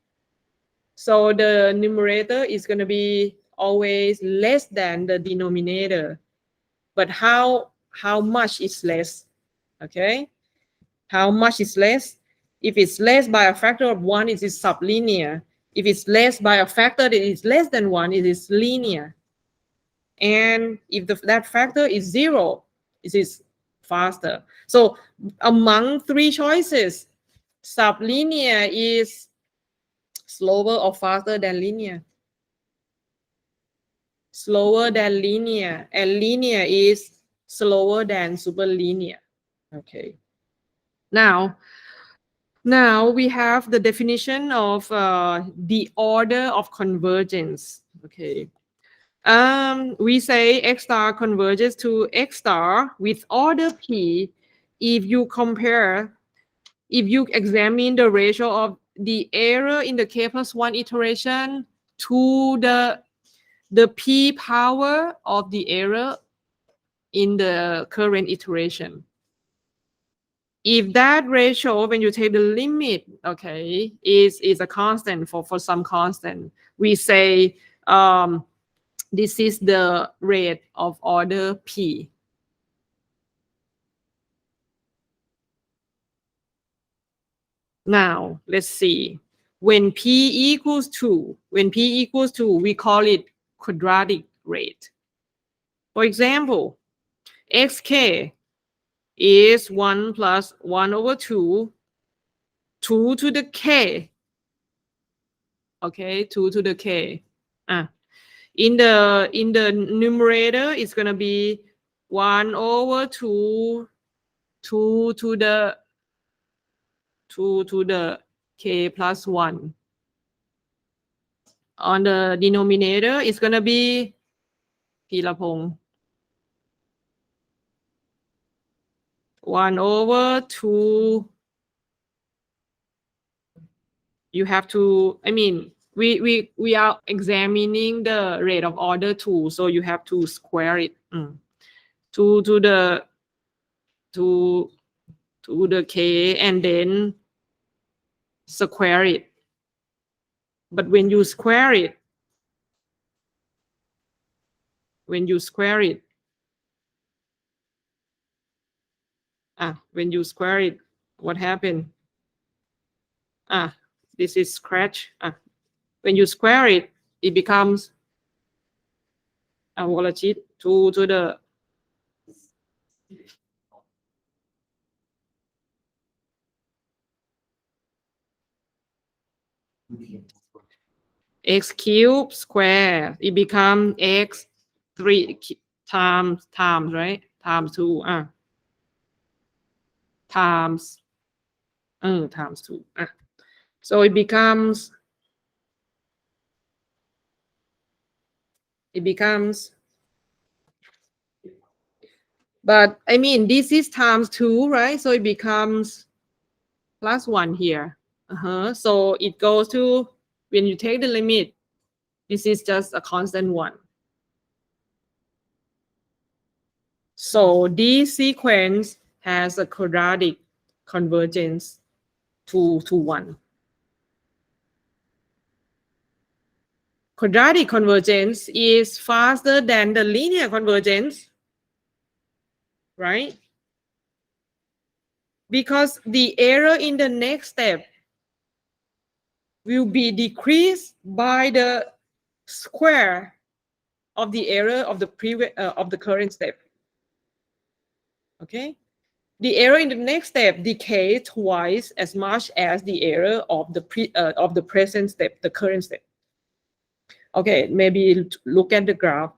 B: So the numerator is going to be always less than the denominator. But how much is less? Okay, how much is less? If it's less by a factor of 1, it is sublinear. If it's less by a factor that is less than 1, it is linear. And if that factor is 0, it is faster. So among 3 choices, sublinear is slower or faster than linear? Slower than linear, and linear is slower than superlinear. Okay. Now we have the definition of the order of convergence. Okay. We say X star converges to X star with order P if you examine the ratio of the error in the K plus 1 iteration to the P power of the error in the current iteration. If that ratio, when you take the limit, okay, is a constant for some constant, we say this is the rate of order P. Now, let's see. When P equals 2, we call it quadratic rate. For example, xk is 1 plus 1 over 2, 2 to the k. Okay, 2 to the k. In the numerator, it's going to be 1 over 2, 2 to the k plus 1. On the denominator, it's going to be Pilapong 1 over 2. You have to, I mean, we are examining the rate of order 2, so you have to square it. 2 to the k and then square it. But when you square it, when you square it, what happened? This is scratch. When you square it, it becomes วรชิต 2 to the x cube square. It becomes x 3 times, right? Times 2. Times 2. So it becomes but I mean this is times 2, right? So it becomes plus 1 here. So it goes to, when you take the limit, this is just a constant 1. So this sequence has a quadratic convergence to 1. Quadratic convergence is faster than the linear convergence, right? Because the error in the next step will be decreased by the square of the error of the previous of the current step. Okay, the error in the next step decays twice as much as the error of the present step, the current step. Okay, maybe look at the graph.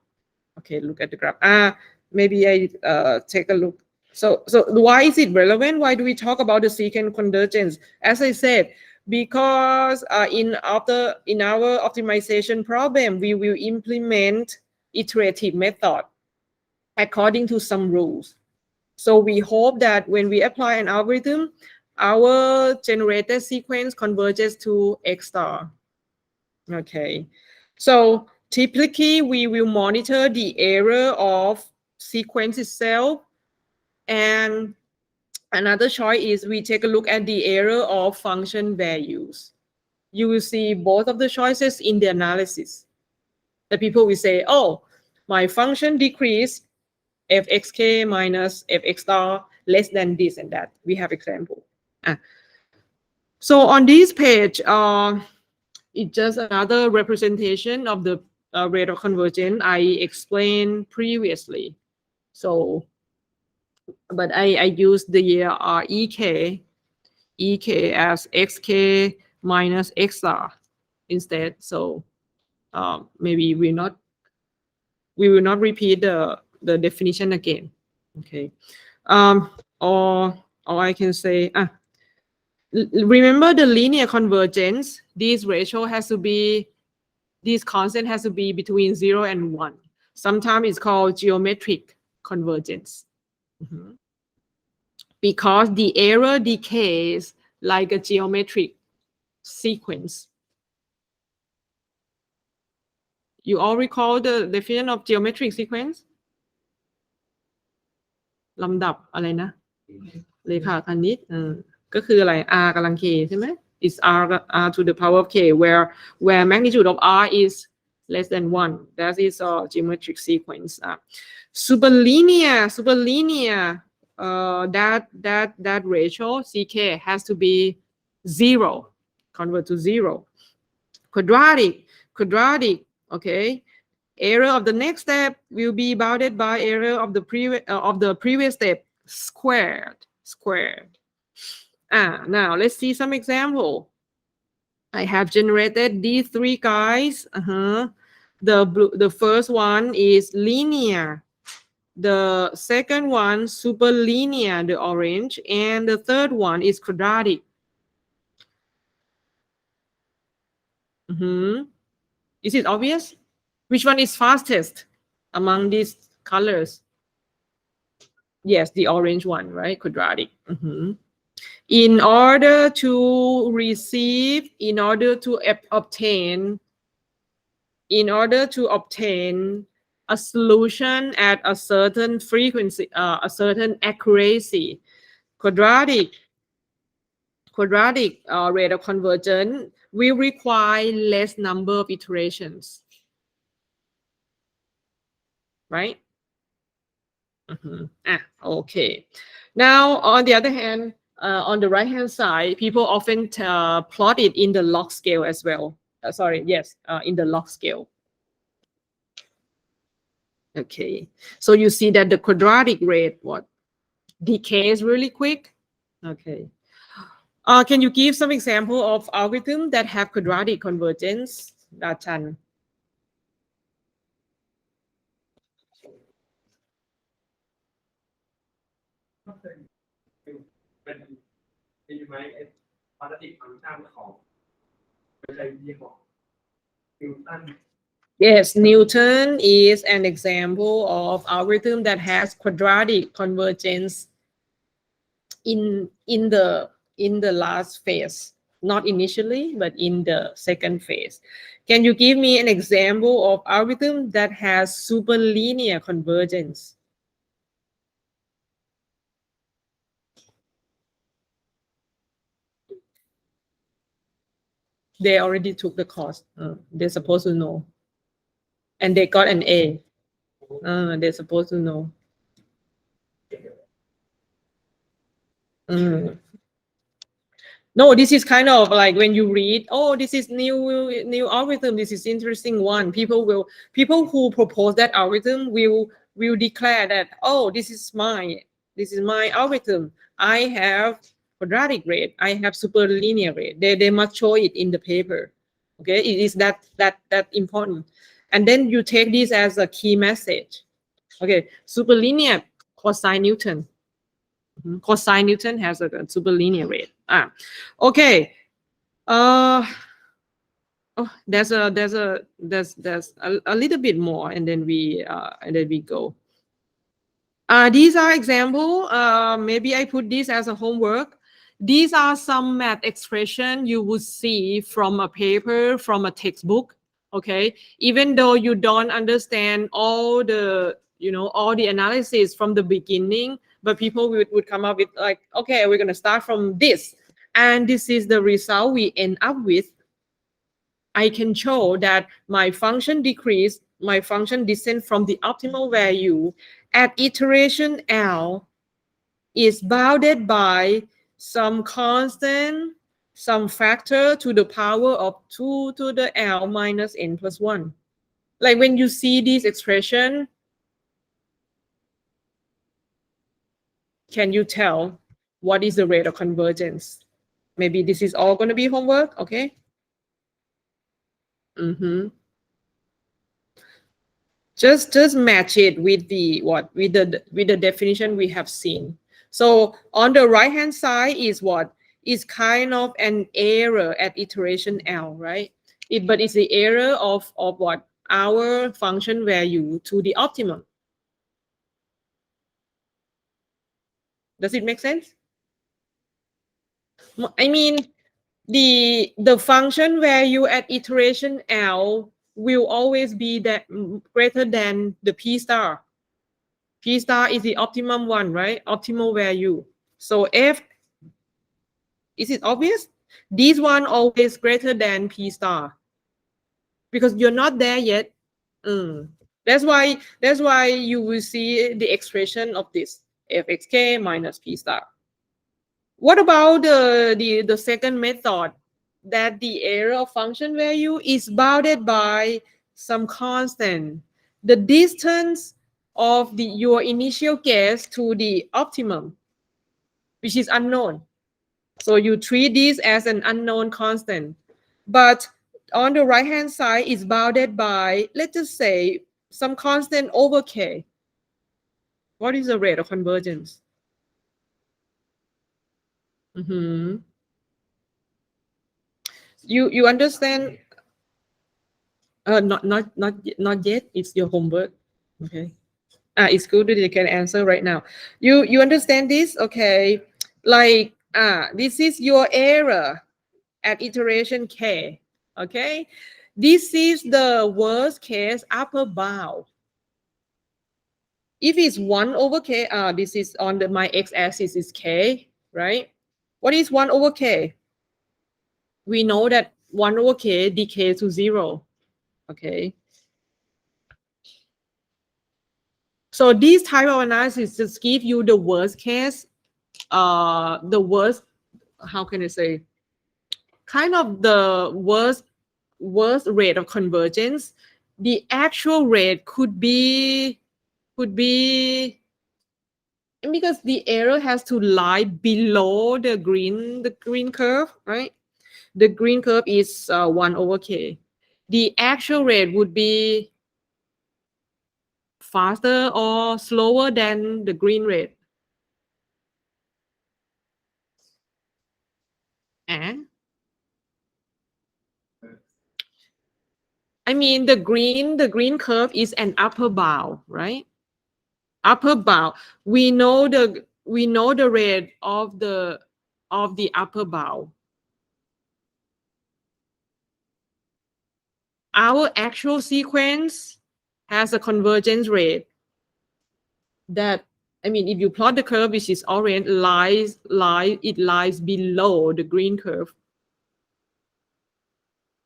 B: Okay, look at the graph. Maybe I take a look. So why is it relevant? Why do we talk about the secant convergence? As I said, because in our optimization problem, we will implement iterative method according to some rules. So we hope that when we apply an algorithm, our generated sequence converges to X star. Okay, so typically we will monitor the error of sequence itself, and another choice is we take a look at the error of function values. You will see both of the choices in the analysis. The people will say, oh, my function decreased fxk minus fx star less than this and that. We have example. So on this page, it's just another representation of the rate of convergence I explained previously. So, but I use the ek as xk minus x star instead. So maybe we will not repeat the definition again. Okay, or I can say remember the linear convergence. This ratio has to be this constant has to be between 0 and 1. Sometimes it's called geometric convergence. Because the error decays like a geometric sequence. You all recall the definition of geometric sequence? ลำดับอะไรนะ เลขาคณิตก็คืออะไร r กำลัง k ใช่ไหม is r to the power of k where magnitude of r is less than 1. That is a geometric sequence. Superlinear that ratio ck has to be 0, convert to 0. Quadratic, okay. Area of the next step will be bounded by area of the previous step squared. Now let's see some example. I have generated these three guys. The first one is linear. The second one superlinear, the orange, and the third one is quadratic. Is it obvious? Which one is fastest among these colors? Yes, the orange one, right? Quadratic. In order to obtain a solution at a certain frequency, a certain accuracy, quadratic rate of convergence will require less number of iterations, right? Okay. Now, on the other hand, on the right hand side, people often plot it in the log scale as well. In the log scale. Okay, so you see that the quadratic rate decays really quick. Okay. Can you give some example of algorithms that have quadratic convergence, Dachan? Yes, Newton is an example of algorithm that has quadratic convergence in the last phase, not initially, but in the second phase. Can you give me an example of algorithm that has superlinear convergence? They already took the course. They're supposed to know. And they got an A. They're supposed to know. No, this is kind of like when you read, oh, this is new algorithm. This is interesting one. People who propose that algorithm will declare that, oh, this is my algorithm. I have quadratic rate. I have superlinear rate. They must show it in the paper. Okay, it is that important. And then you take this as a key message. Okay, superlinear cosine Newton. Cosine Newton has a superlinear rate. Okay. There's a little bit more, and then we go. These are example. Maybe I put this as a homework. These are some math expression you would see from a paper, from a textbook. Okay, even though you don't understand all the analysis from the beginning, but people would come up with like, okay, we're going to start from this, and this is the result we end up with. I can show that my function decrease, my function descend from the optimal value at iteration L is bounded by some constant, some factor to the power of 2 to the L minus n plus 1. Like when you see this expression, can you tell what is the rate of convergence? Maybe this is all going to be homework, okay? Just match it with the definition we have seen. So on the right hand side is what is kind of an error at iteration L, right? But it's the error of what? Our function value to the optimum. Does it make sense? I mean, the function value at iteration L will always be that greater than the P star. P star is the optimum one, right? Optimal value. So F, is it obvious? This one always greater than P star because you're not there yet. That's why you will see the expression of this fxk minus P star. What about the second method, that the error of function value is bounded by some constant, the distance of your initial guess to the optimum, which is unknown. So you treat this as an unknown constant. But on the right hand side is bounded by, let's just say, some constant over k. What is the rate of convergence? You understand? Not yet. It's your homework. Okay. It's good that you can answer right now. You understand this? Okay. Like this is your error at iteration k. Okay. This is the worst case upper bound. If it's 1 over k, this is on my x-axis is k, right? What is 1 over k? We know that 1 over k decays to 0. Okay. So this type of analysis just give you the worst case, the worst, how can I say, kind of the worst rate of convergence. The actual rate could be, because the error has to lie below the green curve, right? The green curve is 1 over k. The actual rate would be faster or slower than the green rate. I mean, the green curve is an upper bound, right? Upper bound. We know the rate of the upper bound. Our actual sequence has a convergence rate that, I mean, if you plot the curve, which is orange, it lies below the green curve.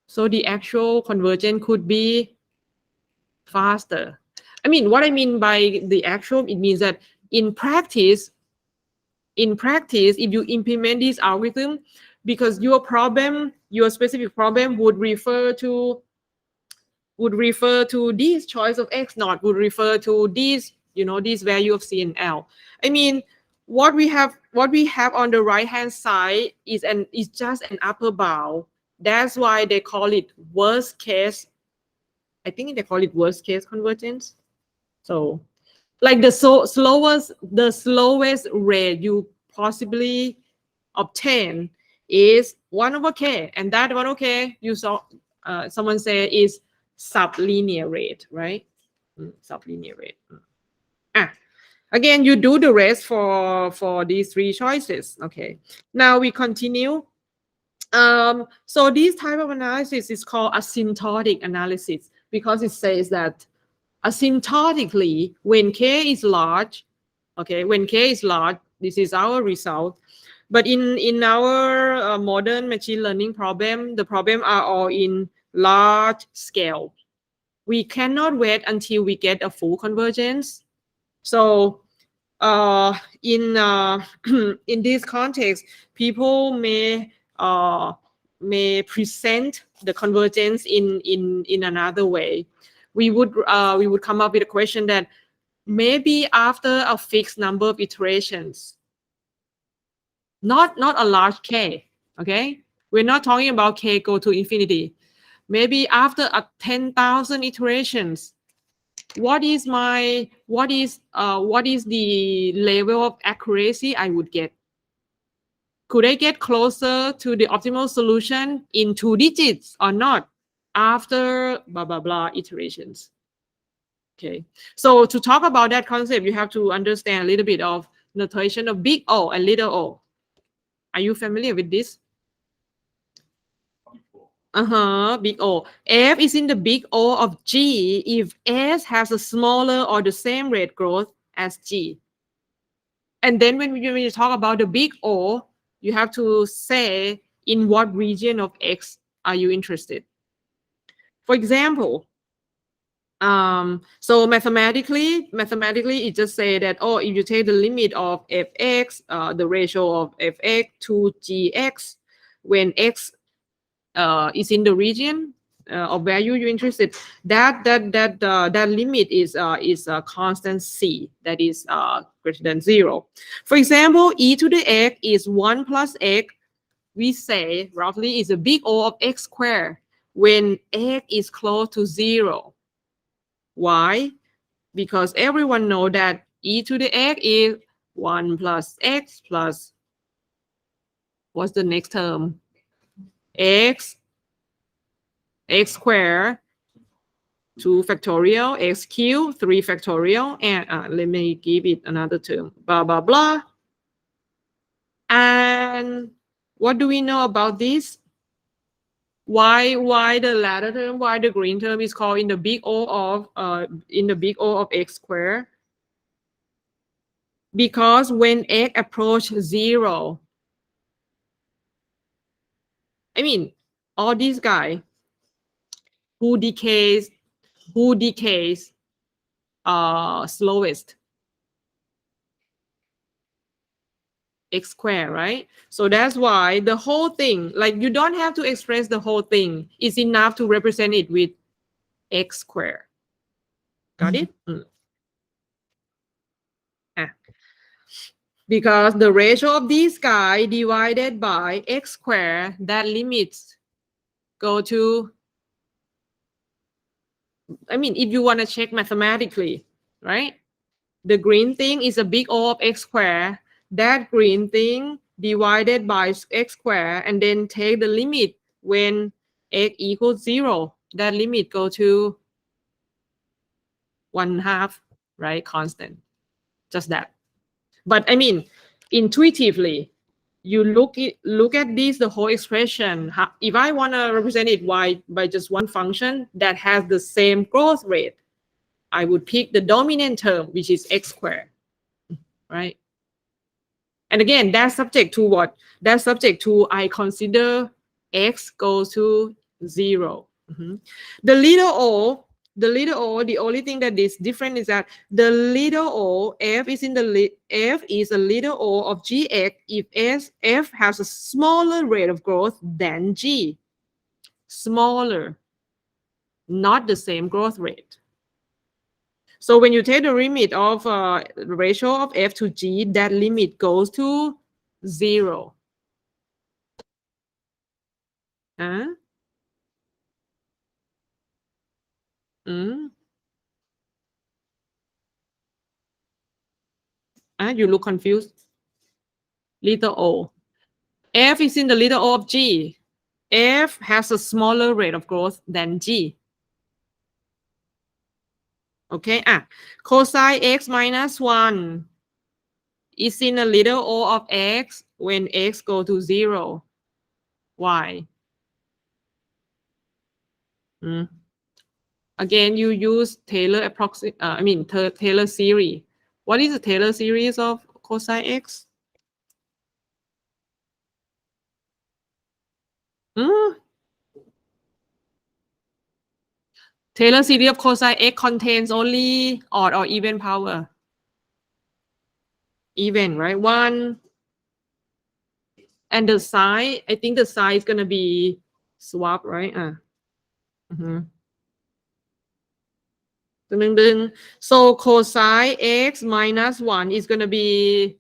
B: So the actual convergence could be faster. I mean, what I mean by the actual, it means that in practice, if you implement this algorithm, because your specific problem would refer to this choice of x naught, would refer to this, this value of c and l. I mean, what we have on the right hand side is just an upper bound. That's why they call it worst case. I think they call it worst case convergence. So like the slowest rate you possibly obtain is 1 over k, and that 1 over k you saw someone say is sublinear rate, right? Sublinear rate. Again, you do the rest for these 3 choices. Okay, now we continue. So this type of analysis is called asymptotic analysis, because it says that asymptotically, when k is large, okay, when k is large, this is our result. But in our modern machine learning problem, the problem are all in large scale. We cannot wait until we get a full convergence. So in in this context, people may present the convergence in another way. We would come up with a question that maybe after a fixed number of iterations, not a large k, okay? We're not talking about k go to infinity. Maybe after 10,000 iterations, what is the level of accuracy I would get? Could I get closer to the optimal solution in 2 digits or not? after blah blah blah iterations. Okay, so to talk about that concept, you have to understand a little bit of notation of big O and little o. Are you familiar with this? Big O. F is in the big O of G if S has a smaller or the same rate growth as G. And then when you talk about the big O, you have to say in what region of X are you interested. For example, so mathematically, it just say that, oh, if you take the limit of fx, the ratio of fx to gx, when x is in the region of value you're interested, that limit is a constant c that is greater than 0. For example, e to the x is 1 plus x. We say roughly is a big O of x squared when x is close to 0. Why? Because everyone know that e to the x is 1 plus x plus, what's the next term? x squared, 2 factorial, x cubed, 3 factorial, and let me give it another term, blah, blah, blah. And what do we know about this? Why the latter term, why the green term is called in the big O of x squared? Because when x approaches 0, I mean, all these guys who decays slowest, x squared, right? So that's why the whole thing, like you don't have to express the whole thing. It's enough to represent it with x squared. Got it? Because the ratio of these guys divided by x squared, that limits go to, I mean, if you want to check mathematically, right? The green thing is a big O of x squared. That green thing divided by x squared, and then take the limit when x equals 0. That limit go to 1/2, right? Constant. Just that. But I mean, intuitively, you look at this, the whole expression. If I want to represent it by just one function that has the same growth rate, I would pick the dominant term, which is x squared, right? And again, that's subject to what? That's subject to I consider x goes to 0. The little o, the only thing that is different is that the little o, f is a little o of gx if f has a smaller rate of growth than g. Smaller, not the same growth rate. So when you take the limit of the ratio of f to g, that limit goes to 0. Huh? You look confused. Little o. F is in the little o of g. F has a smaller rate of growth than g. Okay, cosine x minus 1 is in a little o of x when x go to 0. Why? Again, you use Taylor Taylor series. What is the Taylor series of cosine x? Taylor series of cosine x contains only odd or even power. Even, right? 1. And the sine, I think the sine is going to be swapped, right? So cosine x minus 1 is going to be,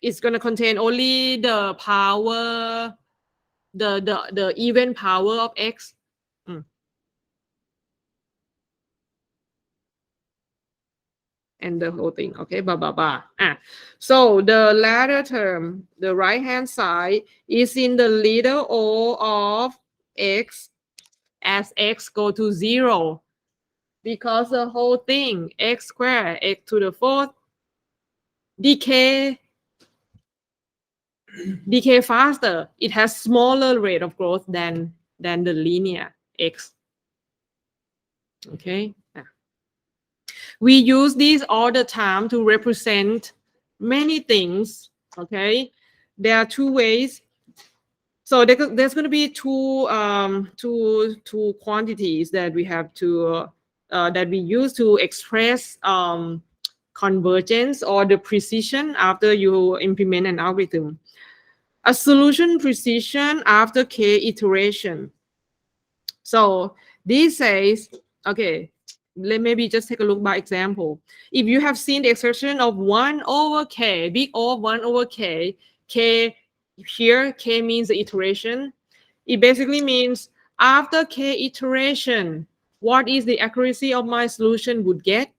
B: it's going to contain only the power, the even power of x. and the whole thing. Okay, blah, blah, blah. So the latter term, the right-hand side, is in the little o of x as x go to 0. Because the whole thing, x squared, x to the 4th, decay faster. It has smaller rate of growth than the linear x. Okay. We use these all the time to represent many things. Okay. There are two ways. So there's going to be two quantities that we have to that we use to express convergence or the precision after you implement an algorithm. A solution precision after k iteration. So this says, okay, maybe just take a look by example. If you have seen the expression of 1 over k, big O of 1 over k, k here, k means the iteration. It basically means after k iteration, what is the accuracy of my solution would get?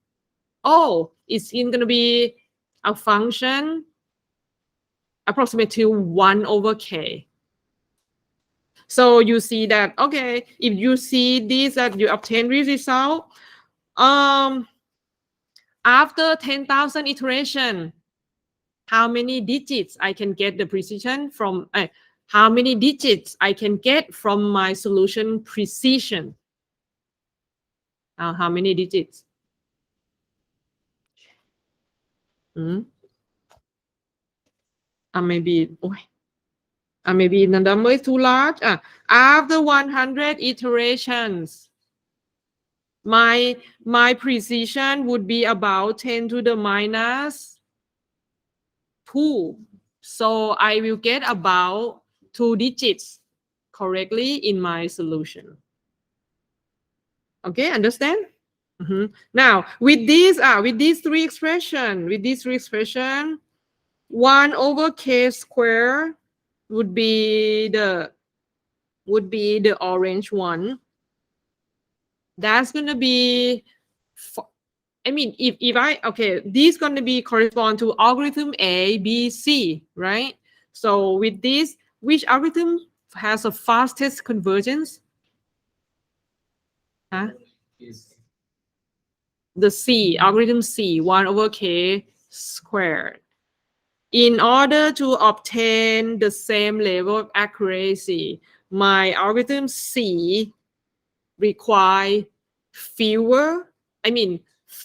B: Oh, it's going to be a function approximate to 1 over k. So you see that, okay, if you see this, that you obtain this result, after 10,000 iteration, how many digits I can get the precision from, how many digits I can get from my solution precision? How many digits? Maybe the number is too large. After 100 iterations, my precision would be about 10 to the minus 2. So I will get about 2 digits correctly in my solution. Okay, understand? Now with these three expressions, 1 over k squared would be the orange one. That's gonna be, I mean, this gonna be correspond to algorithm A, B, C, right? So with this, which algorithm has the fastest convergence? The C, algorithm C, 1 over k squared. In order to obtain the same level of accuracy, my algorithm C require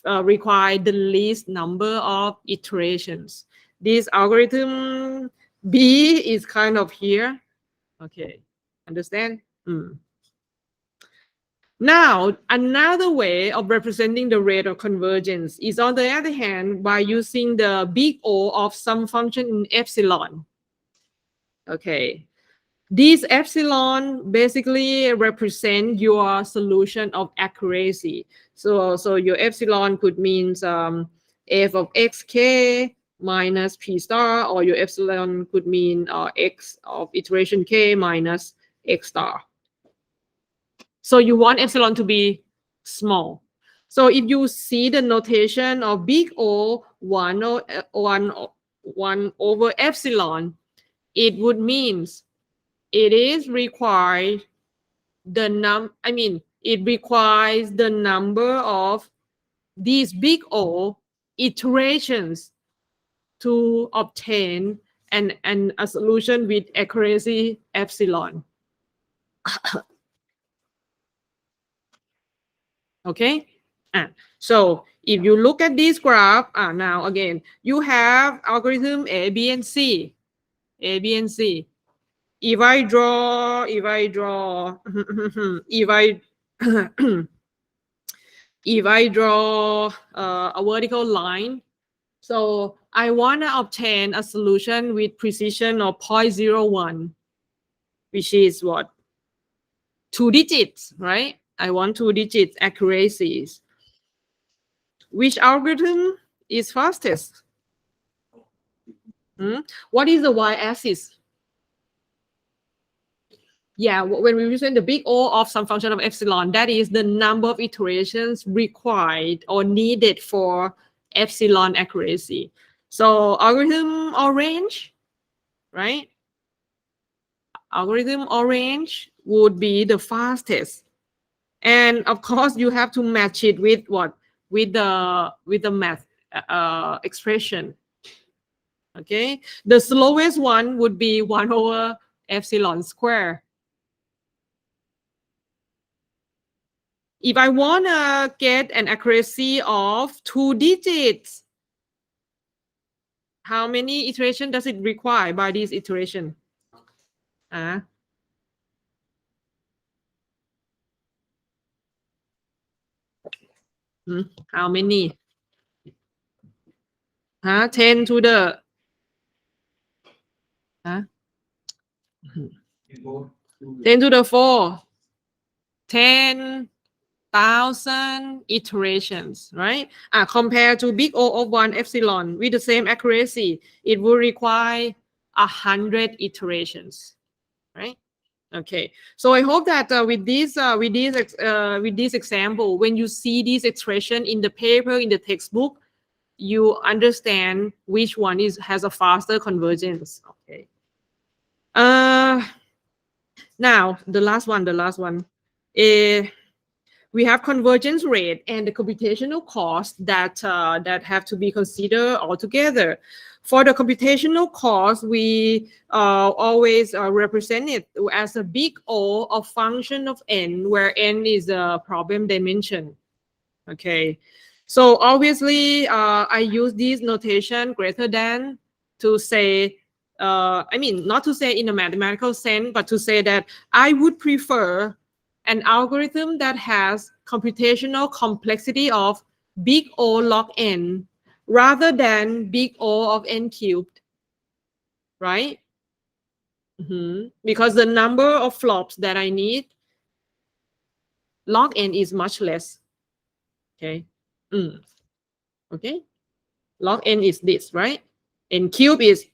B: require the least number of iterations. This algorithm B is kind of here. Okay, understand? Now, another way of representing the rate of convergence is, on the other hand, by using the big O of some function in epsilon. Okay, this epsilon basically represent your solution of accuracy. So your epsilon could mean f of xk minus p star, or your epsilon could mean x of iteration k minus x star. So you want epsilon to be small. So if you see the notation of big O 1 over epsilon, it would mean it is required it requires the number of these big O iterations to obtain a solution with accuracy epsilon. Okay, so if you look at this graph, now again, you have algorithm A, B, and C. If I draw a vertical line, so I want to obtain a solution with precision of 0.01, which is what? 2 digits, right? I want 2 digits accuracies. Which algorithm is fastest? What is the y-axis? Yeah, when we present the big O of some function of epsilon, that is the number of iterations required or needed for epsilon accuracy. So algorithm orange, right? Algorithm orange would be the fastest. And of course, you have to match it with what? With the math expression. Okay. The slowest one would be 1 over epsilon square. If I want to get an accuracy of 2 digits, how many iterations does it require by this iteration? How many? 10 to the 10 to the 4. 10,000 iterations, right? Compared to big O of 1 epsilon with the same accuracy, it will require 100 iterations, right? Okay, so I hope that with this example, when you see this expression in the paper, in the textbook, you understand which one has a faster convergence. Okay. Now the last one. We have convergence rate and the computational cost that have to be considered altogether. For the computational cost, we always represent it as a big O of function of n, where n is a problem dimension. Okay, so obviously I use this notation greater than to say, I mean, not to say in a mathematical sense, but to say that I would prefer an algorithm that has computational complexity of big O log n rather than big O of n cubed, right? Because the number of flops that I need, log n is much less. Okay. Okay. Log n is this, right? N cube is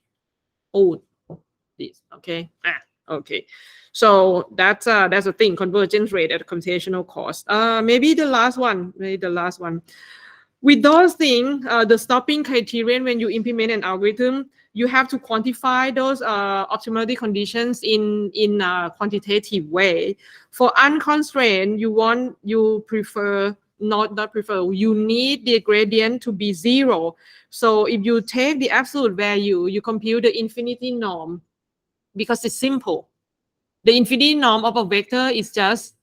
B: this. Okay. Okay. So that's a thing. Convergence rate at computational cost. Maybe the last one. With those things, the stopping criterion when you implement an algorithm, you have to quantify those optimality conditions in a quantitative way. For unconstrained, you need the gradient to be 0. So if you take the absolute value, you compute the infinity norm because it's simple. The infinity norm of a vector is just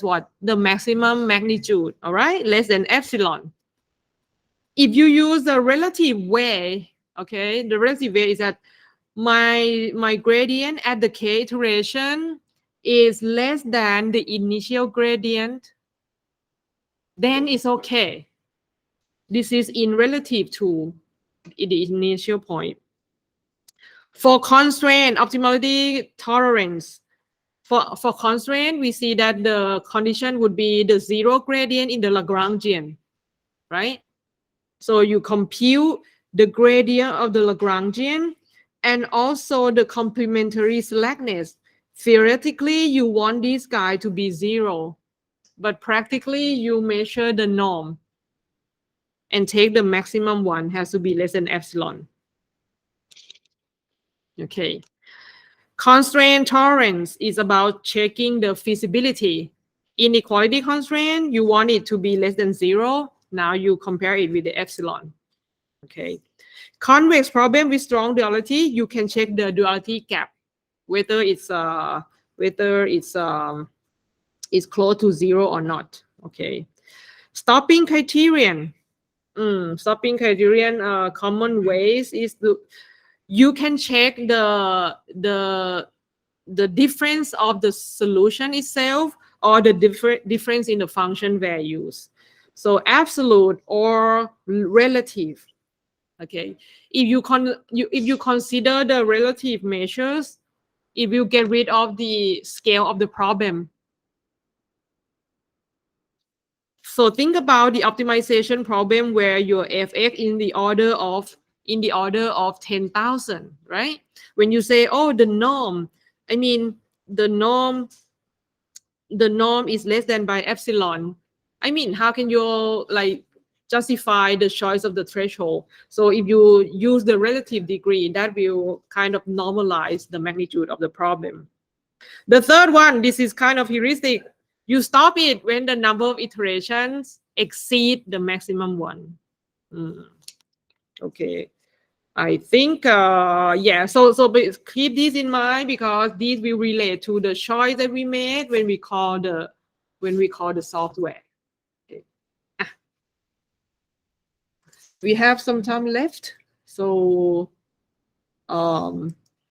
B: what? The maximum magnitude, all right? Less than epsilon. If you use the relative way, okay, the relative way is that my gradient at the k iteration is less than the initial gradient, then it's okay. This is in relative to the initial point. For constraint, optimality tolerance, for constraint, we see that the condition would be the 0 gradient in the Lagrangian, right? So you compute the gradient of the Lagrangian and also the complementary slackness. Theoretically, you want this guy to be 0, but practically you measure the norm and take the maximum one, has to be less than epsilon. Okay. Constraint tolerance is about checking the feasibility. Inequality constraint, you want it to be less than 0. Now you compare it with the epsilon. Okay. Convex problem with strong duality, you can check the duality gap, whether it's close to 0 or not. Okay. Stopping criterion. Stopping criterion, common ways is you can check the difference of the solution itself or the difference in the function values. So absolute or relative. Okay, if you consider the relative measures, it will get rid of the scale of the problem. So think about the optimization problem where your fx in the order of 10,000, right? When you say, oh, the norm, I mean the norm is less than by epsilon. I mean, how can you justify the choice of the threshold. So if you use the relative degree, that will kind of normalize the magnitude of the problem. The third one, this is kind of heuristic. You stop it when the number of iterations exceed the maximum one. Okay. I think, yeah, so keep this in mind because these will relate to the choice that we made when we call the software. Okay. We have some time left, so